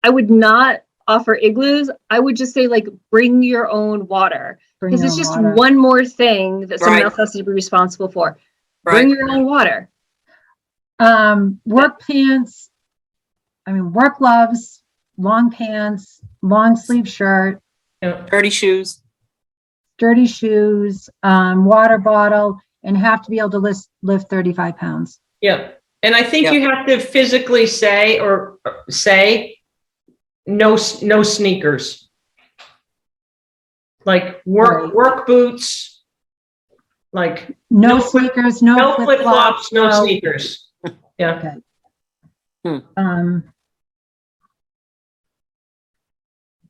I would not offer igloos. I would just say, like, bring your own water. Bring Because your it's own just water. one more thing that someone Right. else has to be responsible for. Right. Bring your own water. Work pants, work gloves, long pants, long sleeve shirt, Dirty shoes. dirty shoes, water bottle, and have to be able to lift 35 pounds. Yeah. And I think Yep. you have to physically say no sneakers. Like Right. work boots, like No No sneakers, no no flip flops, flip-flops, no sneakers. Yeah. Okay. Hmm.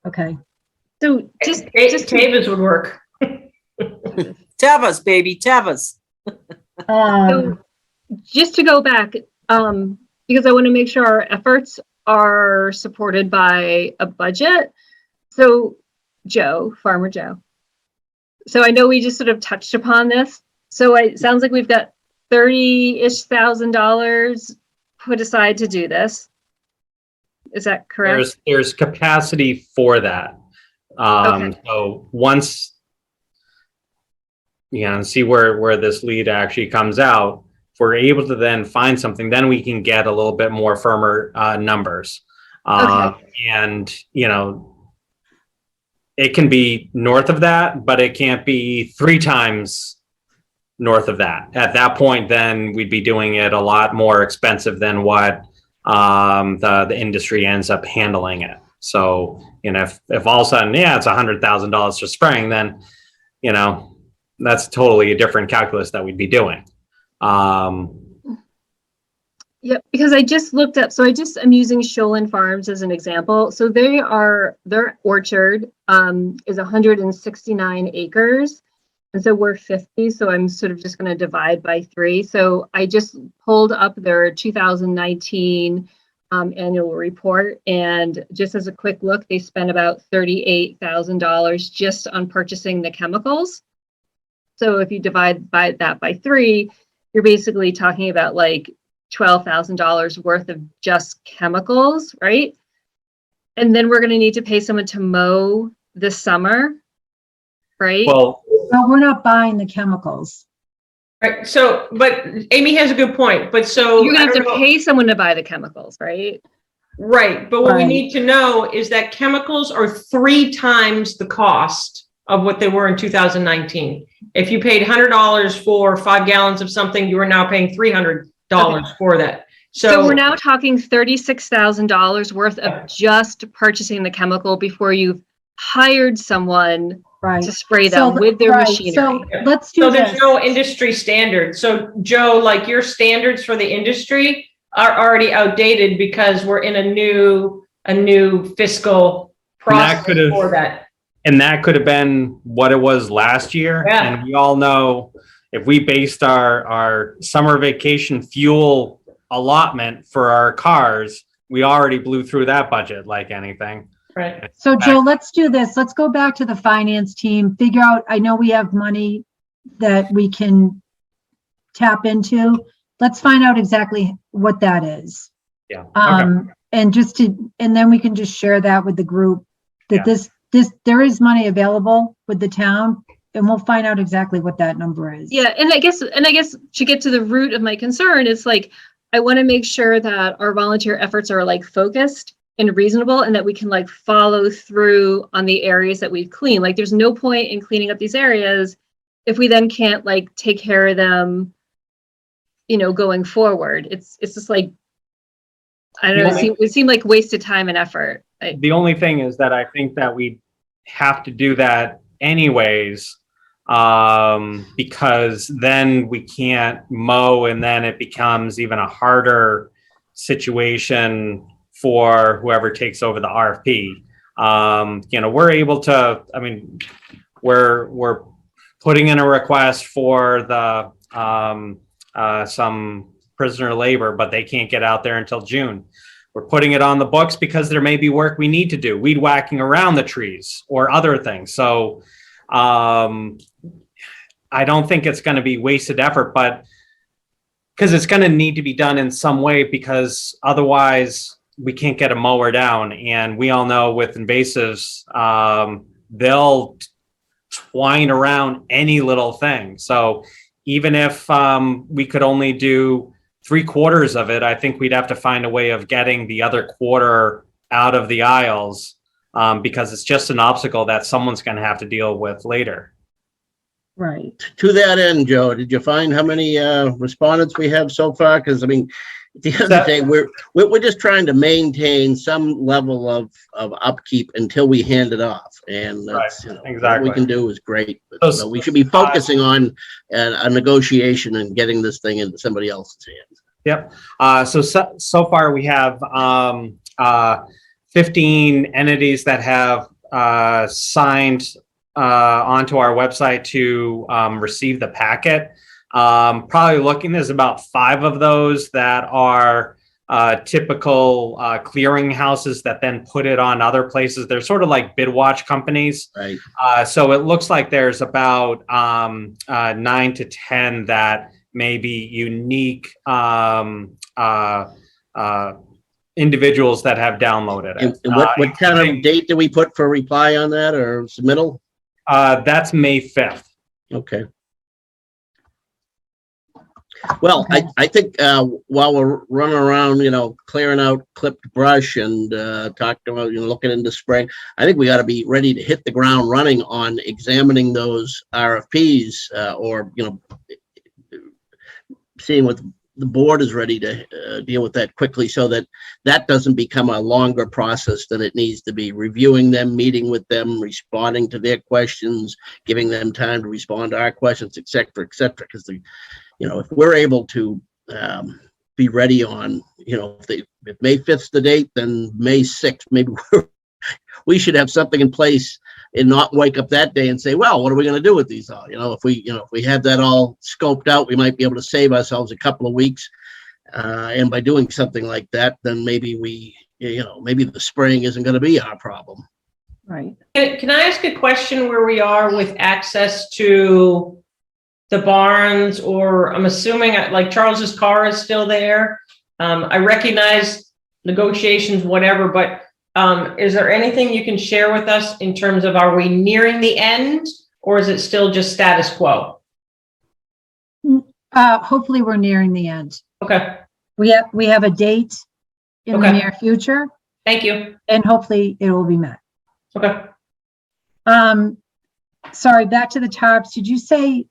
Okay, So just to- Tavis would work. Tevas, baby, Tevas. So just to go back, because I want to make sure our efforts are supported by a budget. So Farmer Joe. So I know we just sort of touched upon this. So it sounds like we've got $30-ish thousand put aside to do this. Is that correct? There's capacity for that. Okay. So once, see where this lead actually comes out, if we're able to then find something, then we can get a little bit more firmer numbers. And, it can be north of that, but it can't be 3 times north of that. At that point, then we'd be doing it a lot more expensive than what the industry ends up handling it. So, if all of a sudden, it's $100,000 for spraying, then, that's totally a different calculus that we'd be doing. Yep, because I just looked up, I'm using Sholin Farms as an example. So their orchard is 169 acres. And so we're 50, so I'm sort of just going to divide by 3. So I just pulled up their 2019 annual report, and just as a quick look, they spent about $38,000 just on purchasing the chemicals. So if you divide that by 3, you're basically talking about like $12,000 worth of just chemicals, right? And then we're going to need to pay someone to mow this summer, right? Well, But we're not buying the chemicals. Right, so, but Amy has a good point, but so. You're I gonna have don't to know- pay someone to buy the chemicals, right? Right, but what we Right. need to know is that chemicals are 3 times the cost of what they were in 2019. If you paid $100 for 5 gallons of something, you are now paying $300 for that. So we're now talking $36,000 worth of just purchasing the chemical before you've hired someone Right. to spray So them with their right, machinery. So let's do So this. there's no industry standard. So Joe, like your standards for the industry are already outdated because we're in a new fiscal process could've- for that. and that could have been what it was last year. Yeah. And we all know if we based our summer vacation fuel allotment for our cars, we already blew through that budget like anything. Right. So Joe, let's do this. Let's go back to the finance team, figure out, I know we have money that we can tap into. Let's find out exactly what that is. Yeah. Okay. And then we can just share that with the group, that Yeah. there is money available with the town, and we'll find out exactly what that number is. Yeah, and I guess to get to the root of my concern, it's like, I want to make sure that our volunteer efforts are like focused and reasonable, and that we can like follow through on the areas that we've cleaned. Like, there's no point in cleaning up these areas if we then can't like take care of them, going forward. It's just like, I don't know, it seemed like wasted time and effort. The only thing is that I think that we have to do that anyways, because then we can't mow, and then it becomes even a harder situation for whoever takes over the RFP. We're able to, we're putting in a request for the some prisoner labor, but they can't get out there until June. We're putting it on the books because there may be work we need to do, weed whacking around the trees or other things. So I don't think it's going to be wasted effort, but because it's going to need to be done in some way, because otherwise we can't get a mower down. And we all know with invasives, they'll twine around any little thing. So even if we could only do 3/4 of it, I think we'd have to find a way of getting the other quarter out of the aisles, because it's just an obstacle that someone's going to have to deal with later. Right. To that end, Joe, did you find how many respondents we have so far? Because at the end of the day, we're just trying to maintain some level of upkeep until we hand it off, and that's, Exactly. what we can do is great. But, we should be focusing on a negotiation and getting this thing into somebody else's hands. Yep. So far we have 15 entities that have signed onto our website to receive the packet. Probably looking, there's about 5 of those that are typical clearing houses that then put it on other places. They're sort of like bid watch companies. Right. So it looks like there's about 9 to 10 that may be unique individuals that have downloaded it. And what kind of date do we put for reply on that, or submittal? That's May 5th. Okay. Well, I think while we're running around, clearing out clipped brush and talking about, looking into spring, I think we got to be ready to hit the ground running on examining those RFPs, or seeing what the board is ready to deal with that quickly so that that doesn't become a longer process than it needs to be. Reviewing them, meeting with them, responding to their questions, giving them time to respond to our questions, et cetera, et cetera. Because if we're able to be ready on, if May 5th's the date, then May 6th, maybe we should have something in place and not wake up that day and say, well, what are we going to do with these all? If we have that all scoped out, we might be able to save ourselves a couple of weeks. And by doing something like that, then maybe maybe the spring isn't going to be our problem. Right. Can I ask a question where we are with access to the barns, or I'm assuming like Charles's car is still there? I recognize negotiations, whatever, but is there anything you can share with us in terms of, are we nearing the end, or is it still just status quo? Hopefully we're nearing the end. Okay. We have a date in the near future, Thank you. and hopefully it will be met. Okay. Sorry, back to the tarps. Did you say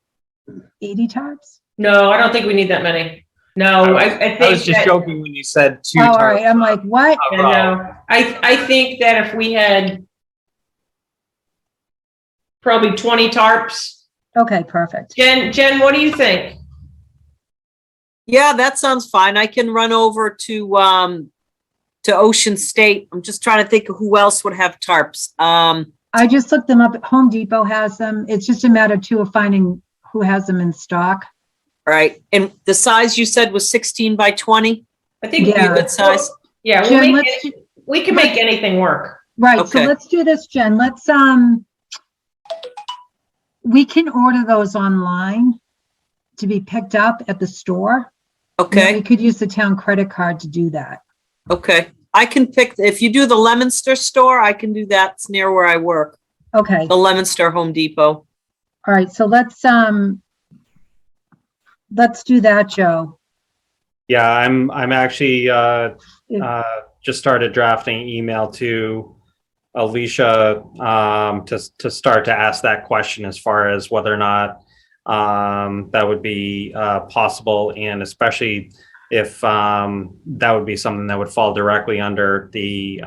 80 tarps? No, I don't think we need that many. No, I think I was just that- joking when you said two. Oh, all right. I'm like, what? Yeah, no. I think that if we had probably 20 tarps. Okay, perfect. Jen, what do you think? Yeah, that sounds fine. I can run over to Ocean State. I'm just trying to think of who else would have tarps. I just looked them up. Home Depot has them. It's just a matter too of finding who has them in stock. Right. And the size you said was 16 by 20? I think Yeah. Good size. Yeah, Jen, we can make anything work. Right. So Okay. let's do this, Jen. Let's, we can order those online to be picked up at the store. Okay. We could use the town credit card to do that. Okay. I can pick, if you do the Leominster store, I can do that. It's near where I work. Okay. The Leominster Home Depot. All right. So let's do that, Joe. Yeah, I'm actually just started drafting email to Alicia to start to ask that question as far as whether or not that would be possible, and especially if that would be something that would fall directly under the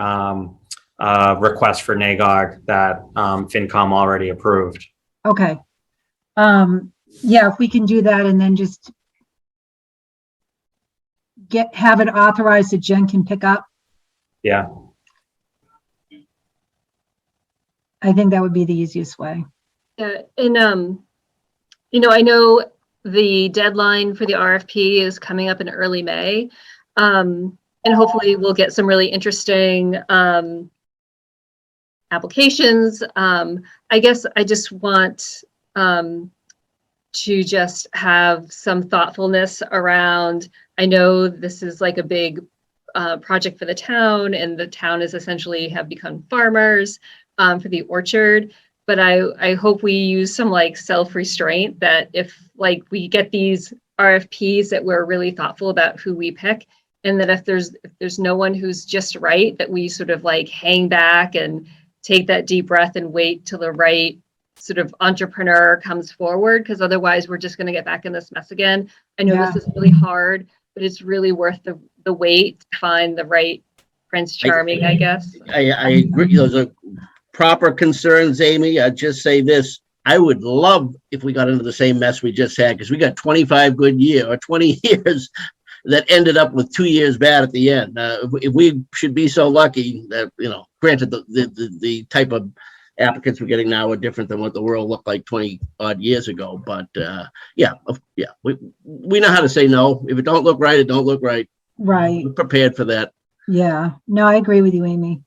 request for Nagog that FinCom already approved. Okay. Yeah, if we can do that and then just have it authorized that Jen can pick up. Yeah. I think that would be the easiest way. Yeah, and I know the deadline for the RFP is coming up in early May. And hopefully we'll get some really interesting applications. I guess I just want to just have some thoughtfulness around, I know this is like a big project for the town, and the town is essentially have become farmers for the orchard. But I hope we use some like self-restraint, that if like we get these RFPs, that we're really thoughtful about who we pick, and that if there's no one who's just right, that we sort of like hang back and take that deep breath and wait till the right sort of entrepreneur comes forward, because otherwise we're just going to get back in this mess again. I know Yeah. this is really hard, but it's really worth the wait to find the right Prince Charming, I guess. I agree. Those are proper concerns, Amy. I'd just say this. I would love if we got into the same mess we just had, because we got 25 good years or 20 years that ended up with 2 years bad at the end. If we should be so lucky that, granted the type of applicants we're getting now are different than what the world looked like 20 odd years ago. But we know how to say no. If it don't look right, it don't look right. Right. We're prepared for that. Yeah. No, I agree with you, Amy.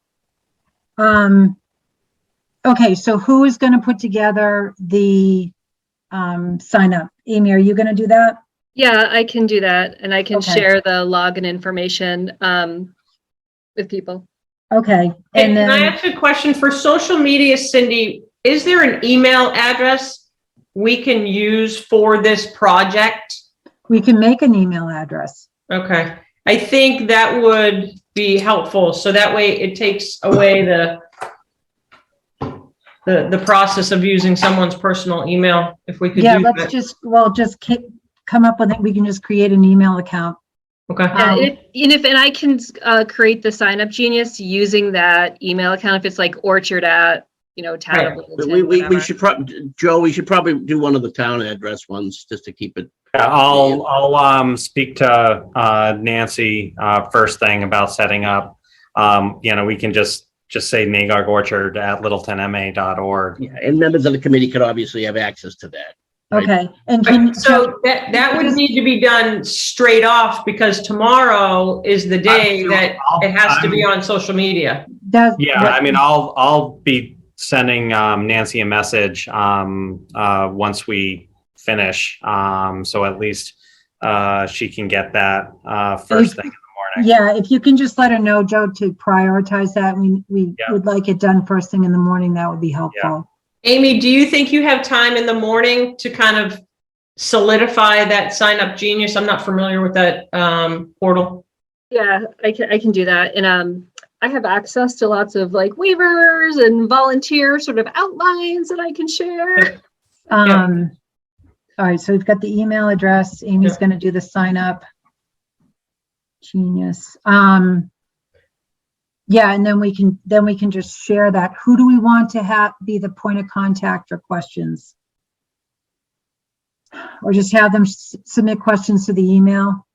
Okay, so who is going to put together the sign up? Amy, are you going to do that? Yeah, I can do that, and I can Okay. share the login information with people. Okay. And And can I then, ask a question for social media, Cindy? Is there an email address we can use for this project? we can make an email address. Okay, I think that would be helpful. So that way it takes away the process of using someone's personal email. If we could Yeah, do let's that. just, come up with it, we can just create an email account. Okay. Yeah, and I can create the sign up genius using that email account if it's like Orchard at, town of But Littleton, we whatever. should probably, Joe, we should probably do one of the town address ones just to keep it. Yeah, I'll speak to Nancy first thing about setting up. We can just say Nagog Orchard at littletonma.org. Yeah, and members of the committee could obviously have access to that. Right. Okay, and So that would need to be done straight off because tomorrow is the day that it has to be on social media. I'll be sending Nancy a message once we finish, so at least she can get that first thing in the morning. Yeah, if you can just let her know, Joe, to prioritize that. We would like it done first thing in the morning. That would be helpful. Amy, do you think you have time in the morning to kind of solidify that sign up genius? I'm not familiar with that portal. Yeah, I can do that. And I have access to lots of like waivers and volunteer sort of outlines that I can share. All right, so we've got the email address. Amy's going to do the sign up. Genius. Yeah, and then we can just share that. Who do we want to have be the point of contact for questions? Or just have them submit questions to the email?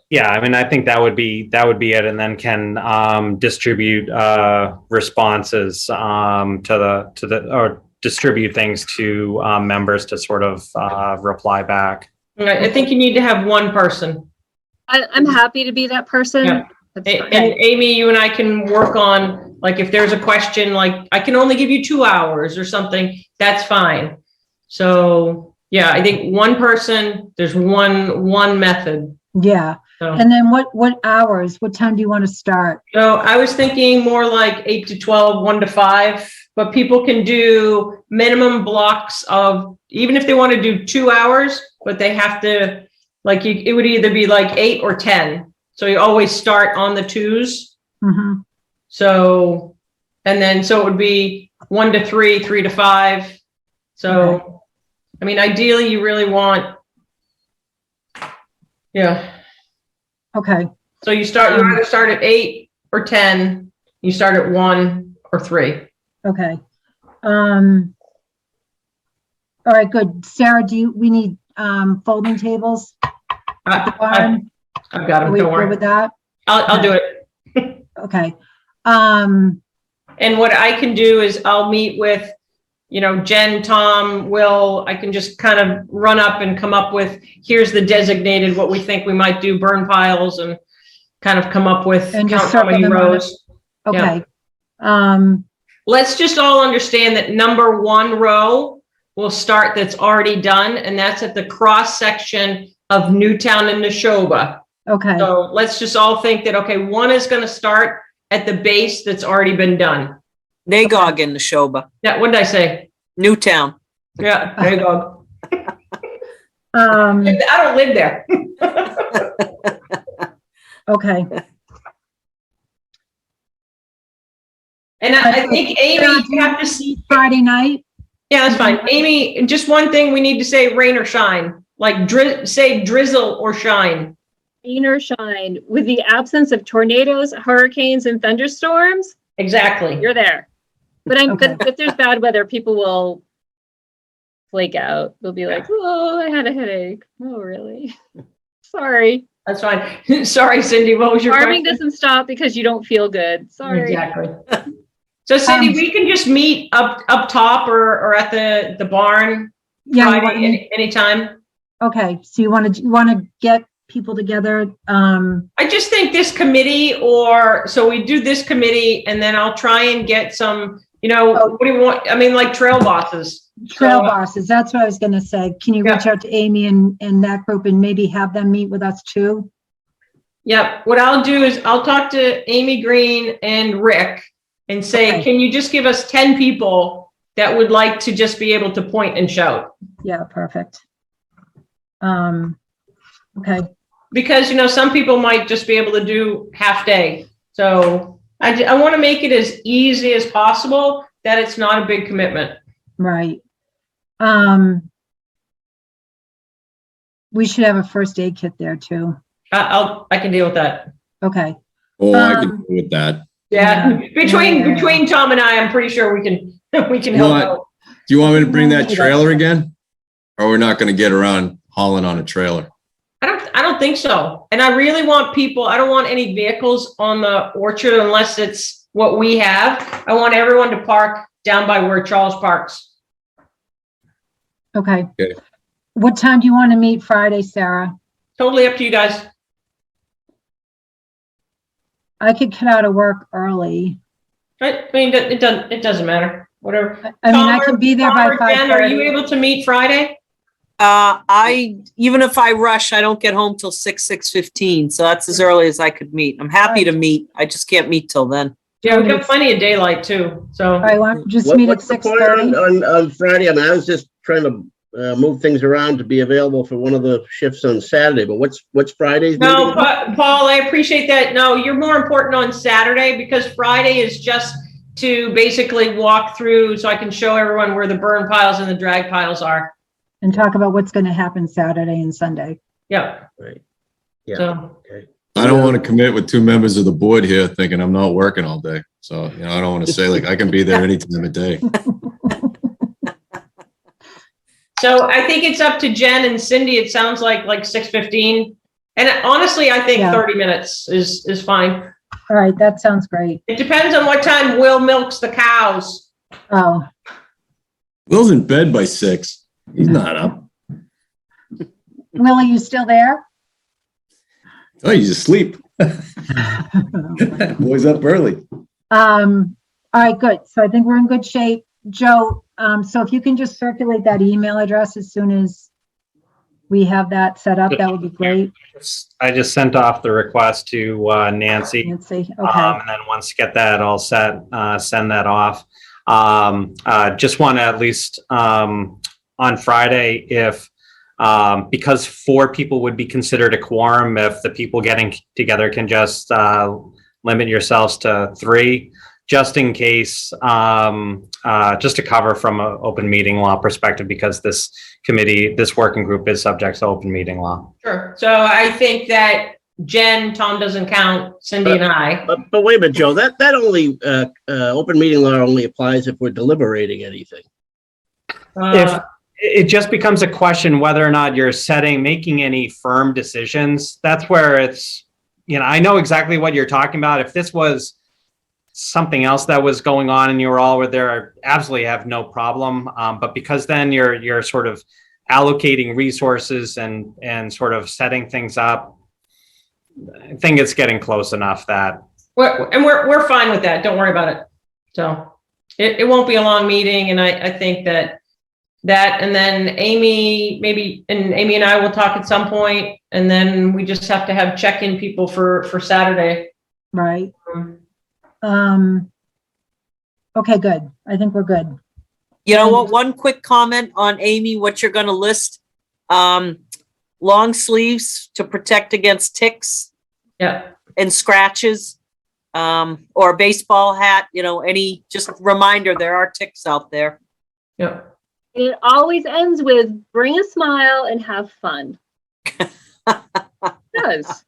Yeah, I think that would be it, and then can distribute responses or distribute things to members to sort of reply back. I think you need to have one person. I'm happy to be that person. Yeah. And Amy, you and I can work on, like, if there's a question, like, I can only give you 2 hours or something, that's fine. So, yeah, I think one person, there's one method. Yeah. So, And then what hours? What time do you want to start? so I was thinking more like 8 to 12, 1 to 5, but people can do minimum blocks of, even if they want to do 2 hours, but they have to, like, it would either be like 8 or 10. So you always start on the 2s. Mm-hmm. So, and then, so it would be 1 to 3, 3 to 5. So, I mean, ideally you really want, yeah. Okay. So you either start at 8 or 10, you start at 1 or 3. Okay. All right, good. Sarah, we need folding tables at the barn? I've got them. Are we Don't good worry. with that? I'll do it. Okay. And what I can do is I'll meet with, Jen, Tom, Will. I can just kind of run up and come up with, here's the designated, what we think we might do, burn piles, and kind of come up with And just count how many circle them on rows. Okay. Let's just all understand that number 1 row will start that's already done, and that's at the cross section of Newtown and Neshoba. Okay. So let's just all think that, okay, 1 is going to start at the base that's already been done. Nagog in Neshoba, Yeah, what did I say? Newtown. Yeah, there you go. Um, I don't live there. okay. And I think, Amy, you have to see. Friday night? Yeah, that's fine. Amy, just one thing we need to say, rain or shine. Like say drizzle or shine. Rain or shine. With the absence of tornadoes, hurricanes, and thunderstorms, Exactly. you're there. But Okay. but if there's bad weather, people will flake out. They'll be like, "Oh, I had a headache." Oh, really? Sorry. That's fine. Sorry, Cindy, what was your Farming question? doesn't stop because you don't feel good. Sorry. Exactly. So Cindy, we can just meet up top or at the barn Yeah. you Friday anytime. Okay. So you want to get people together? I just think this committee, so we do this committee and then I'll try and get some, what do you want? I mean, like trail bosses. Trail bosses. That's what I was going to say. Can you reach out to Amy and that group and maybe have them meet with us too? Yep. What I'll do is I'll talk to Amy Green and Rick and say, Okay. Can you just give us 10 people that would like to just be able to point and shout? Yeah, perfect. Okay. Because, some people might just be able to do half day. So I want to make it as easy as possible that it's not a big commitment. Right. we should have a first aid kit there too. I can deal with that. Okay. Oh, I can Um, do with that. Yeah, Yeah. between Tom and I, I'm pretty sure we can You help want- out. Do you want me to bring that trailer again? Or we're not gonna get around hauling on a trailer? I don't think so. And I really want people, I don't want any vehicles on the orchard unless it's what we have. I want everyone to park down by where Charles parks. Okay. Okay. What time do you want to meet Friday, Sarah? Totally up to you guys. I could get out of work early. I mean, it doesn't matter, whatever. I mean, I Tom can be there Tom by or Jen, Are you 5:30. able to meet Friday? Even if I rush, I don't get home till 6:15, so that's as early as I could meet. I'm happy to meet. I just can't meet till then. Yeah, we've got plenty of daylight too, so. All right, want just What- meet at what's the plan 6:30? on Friday? I mean, I was just trying to move things around to be available for one of the shifts on Saturday, but what's Friday's? No, meeting? Paul, I appreciate that. No, you're more important on Saturday because Friday is just to basically walk through so I can show everyone where the burn piles and the drag piles are. And talk about what's going to happen Saturday and Sunday. Yeah. Right. Yeah. So, I don't want to commit with 2 members of the board here thinking I'm not working all day. So, you know, I don't want to say like I can be there any time of day. so I think it's up to Jen and Cindy. It sounds like 6:15. And honestly, I think Yeah. 30 minutes is fine. All right, that sounds great. It depends on what time Will milks the cows. Oh, Will's in bed by 6. He's not up. Will, are you still there? Oh, he's asleep. Boy's up early. All right, good. So I think we're in good shape. Joe, so if you can just circulate that email address as soon as we have that set up, that would be great. I just sent off the request to Nancy. Nancy, okay. And then once you get that all set, send that off. Just want to at least on Friday, if because 4 people would be considered a quorum, if the people getting together can just limit yourselves to 3, just in case, just to cover from an open meeting law perspective, because this committee, this working group is subject to open meeting law. Sure. So I think that Jen, Tom doesn't count, Cindy and I. But wait a minute, Joe, that only, open meeting law only applies if we're deliberating anything. If it just becomes a question whether or not you're making any firm decisions, that's where it's, you know, I know exactly what you're talking about. If this was something else that was going on and you were all there, I absolutely have no problem. But because then you're sort of allocating resources and sort of setting things up, I think it's getting close enough that. We're fine with that. Don't worry about it. So it won't be a long meeting. And I think that and then Amy and I will talk at some point, and then we just have to have check-in people for Saturday. Right. Okay, good. I think we're good. You know what? One quick comment on Amy, what you're going to list. Long sleeves to protect against ticks. Yeah. And scratches, or a baseball hat, you know, just a reminder, there are ticks out there. Yeah. It always ends with bring a smile and have fun. It does.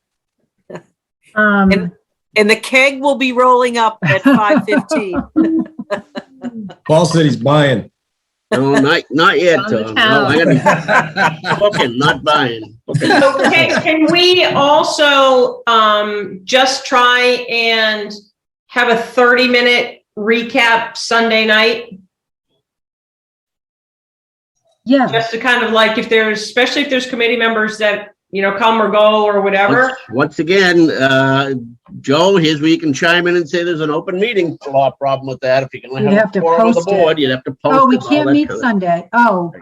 And the keg will be rolling up at 5:15. Paul said he's buying. No, not yet, On the Tom. No, I gotta be booking, not buying. Okay. So can we also just try and have a 30-minute recap Sunday night? Yeah, Just to kind of like, especially if there's committee members that, you know, come or go or whatever. Once again, Joe, here's where you can chime in and say there's an open meeting law problem with that. If you can You'd have have a to quorum of the post it. board, you'd have to post. oh, we it, all can't that meet kind of- Sunday. Oh,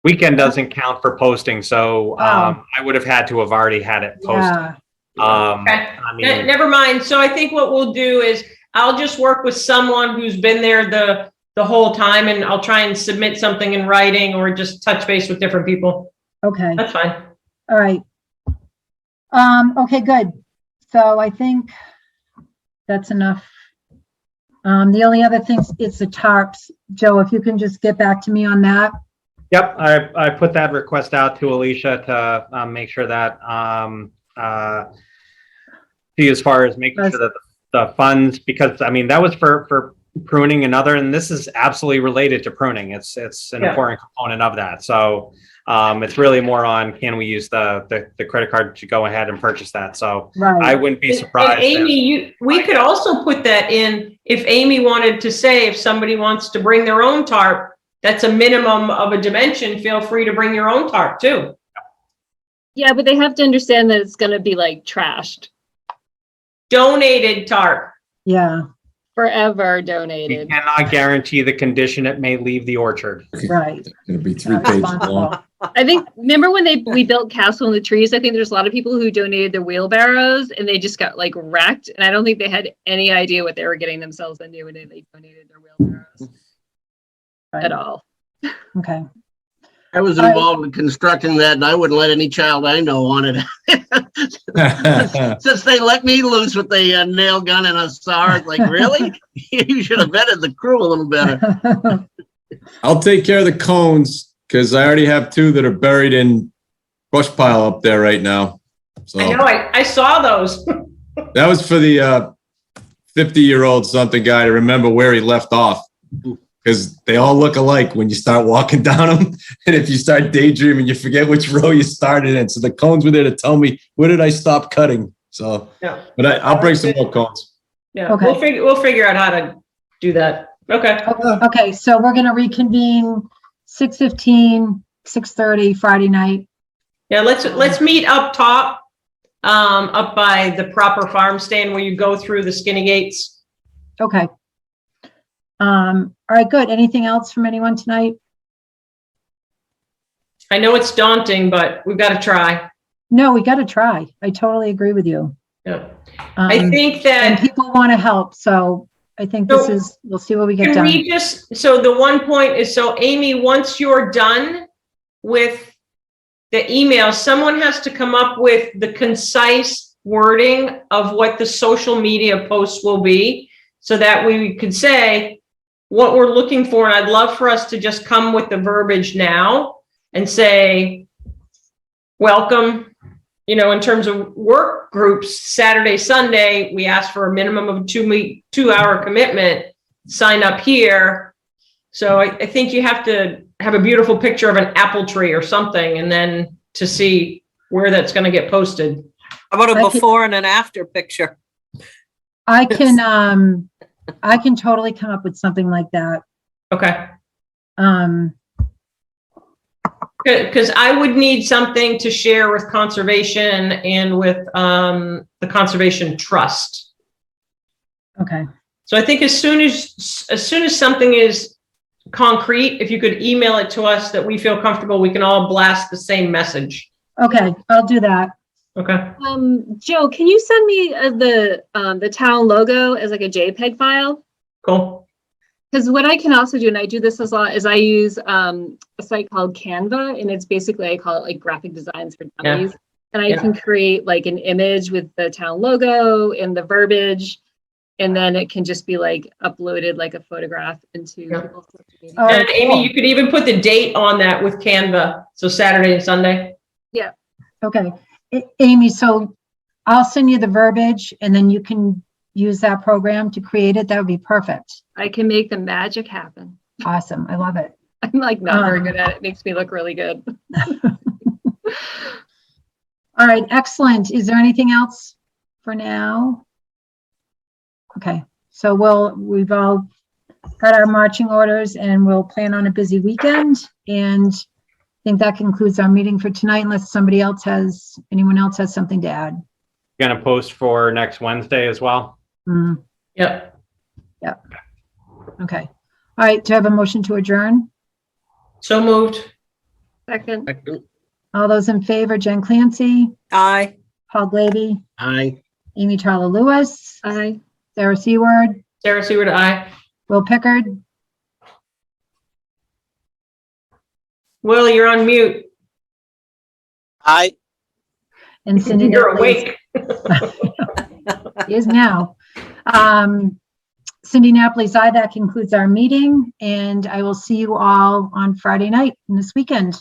Weekend doesn't count for posting, so I would have had to have already had it posted. yeah. Okay. I mean, Never mind. So I think what we'll do is I'll just work with someone who's been there the whole time, and I'll try and submit something in writing or just touch base with different people. Okay, That's fine. all right. Okay, good. So I think that's enough. The only other things, it's the tarps. Joe, if you can just get back to me on that. Yep, I put that request out to Alicia to make sure that see as far as making sure that the funds, because I mean that was for pruning and this is absolutely related to pruning. It's an important component of that. So it's really more on, can we use the credit card to go ahead and purchase that? So Right. I wouldn't be surprised. And Amy, we could also put that in if Amy wanted to say, if somebody wants to bring their own tarp, that's a minimum of a dimension, feel free to bring your own tarp too. Yeah, but they have to understand that it's gonna be like trashed, Donated tarp. Yeah, forever We donated. cannot guarantee the condition it may leave the orchard. right. It's gonna be 3 pages long. Responsible. I think, remember when we built Castle in the Trees? I think there's a lot of people who donated their wheelbarrows and they just got like wrecked. And I don't think they had any idea what they were getting themselves into when they donated their wheelbarrows at all. Okay. I was involved in constructing that, and I wouldn't let any child I know on it. Since they let me loose with a nail gun and a saw, it's like, really? You should have vetted the crew a little better. I'll take care of the cones because I already have 2 that are buried in brush pile up there right now. So I know, I saw those. that was for the 50-year-old something guy to remember where he left off, because they all look alike when you start walking down them. And if you start daydreaming, you forget which row you started in. So the cones were there to tell me, where did I stop cutting? So, Yeah. but I'll bring some more cones. Yeah, Okay. we'll figure out how to do that. Okay. Okay, so we're gonna reconvene 6:15, 6:30 Friday night. Yeah, let's meet up top, up by the proper farm stand where you go through the skinny gates. Okay. All right, good. Anything else from anyone tonight? I know it's daunting, but we've got to try. No, we got to try. I totally agree with you. Yeah. I think And that, people want to help, so I think So, we'll see what we get can done. we just, so the one point is, so Amy, once you're done with the email, someone has to come up with the concise wording of what the social media posts will be, so that we could say what we're looking for. And I'd love for us to just come with the verbiage now and say, welcome, in terms of work groups, Saturday, Sunday, we ask for a minimum of a 2-hour commitment, sign up here. So I think you have to have a beautiful picture of an apple tree or something, and then to see where that's going to get posted. How about a before and an after picture? I can totally come up with something like that. Okay. Because I would need something to share with conservation and with the Conservation Trust. Okay. So I think as soon as something is concrete, if you could email it to us that we feel comfortable, we can all blast the same message. Okay, I'll do that. Okay. Joe, can you send me the town logo as like a JPEG file? Cool. Because what I can also do, and I do this a lot, is I use a site called Canva, and it's basically, I call it like graphic designs for dummies. And I can create like an image with the town logo and the verbiage, and then it can just be like uploaded like a photograph into people's social media. All right, And Amy, cool. you could even put the date on that with Canva. So Saturday and Sunday. Okay. Amy, so I'll send you the verbiage and then you can use that program to create it. That would be perfect. I can make the magic happen. Awesome. I love it. I'm like not very good at it. It makes me look really good. All right, excellent. Is there anything else for now? Okay, so we've all got our marching orders and we'll plan on a busy weekend. And I think that concludes our meeting for tonight, unless anyone else has something to add. Going to post for next Wednesday as well. Yep. Okay. All right, do I have a motion to adjourn? So moved. Second. All those in favor, Jen Clancy, Aye. Paul Glady, Aye. Amy Tarla Lewis, Aye. Sarah Seward, Sarah Seward, aye. Will Pickard, Will, you're on mute. Aye. and Cindy. You're Nunley awake. is now. Cindy Napoli's aye. That concludes our meeting, and I will see you all on Friday night and this weekend.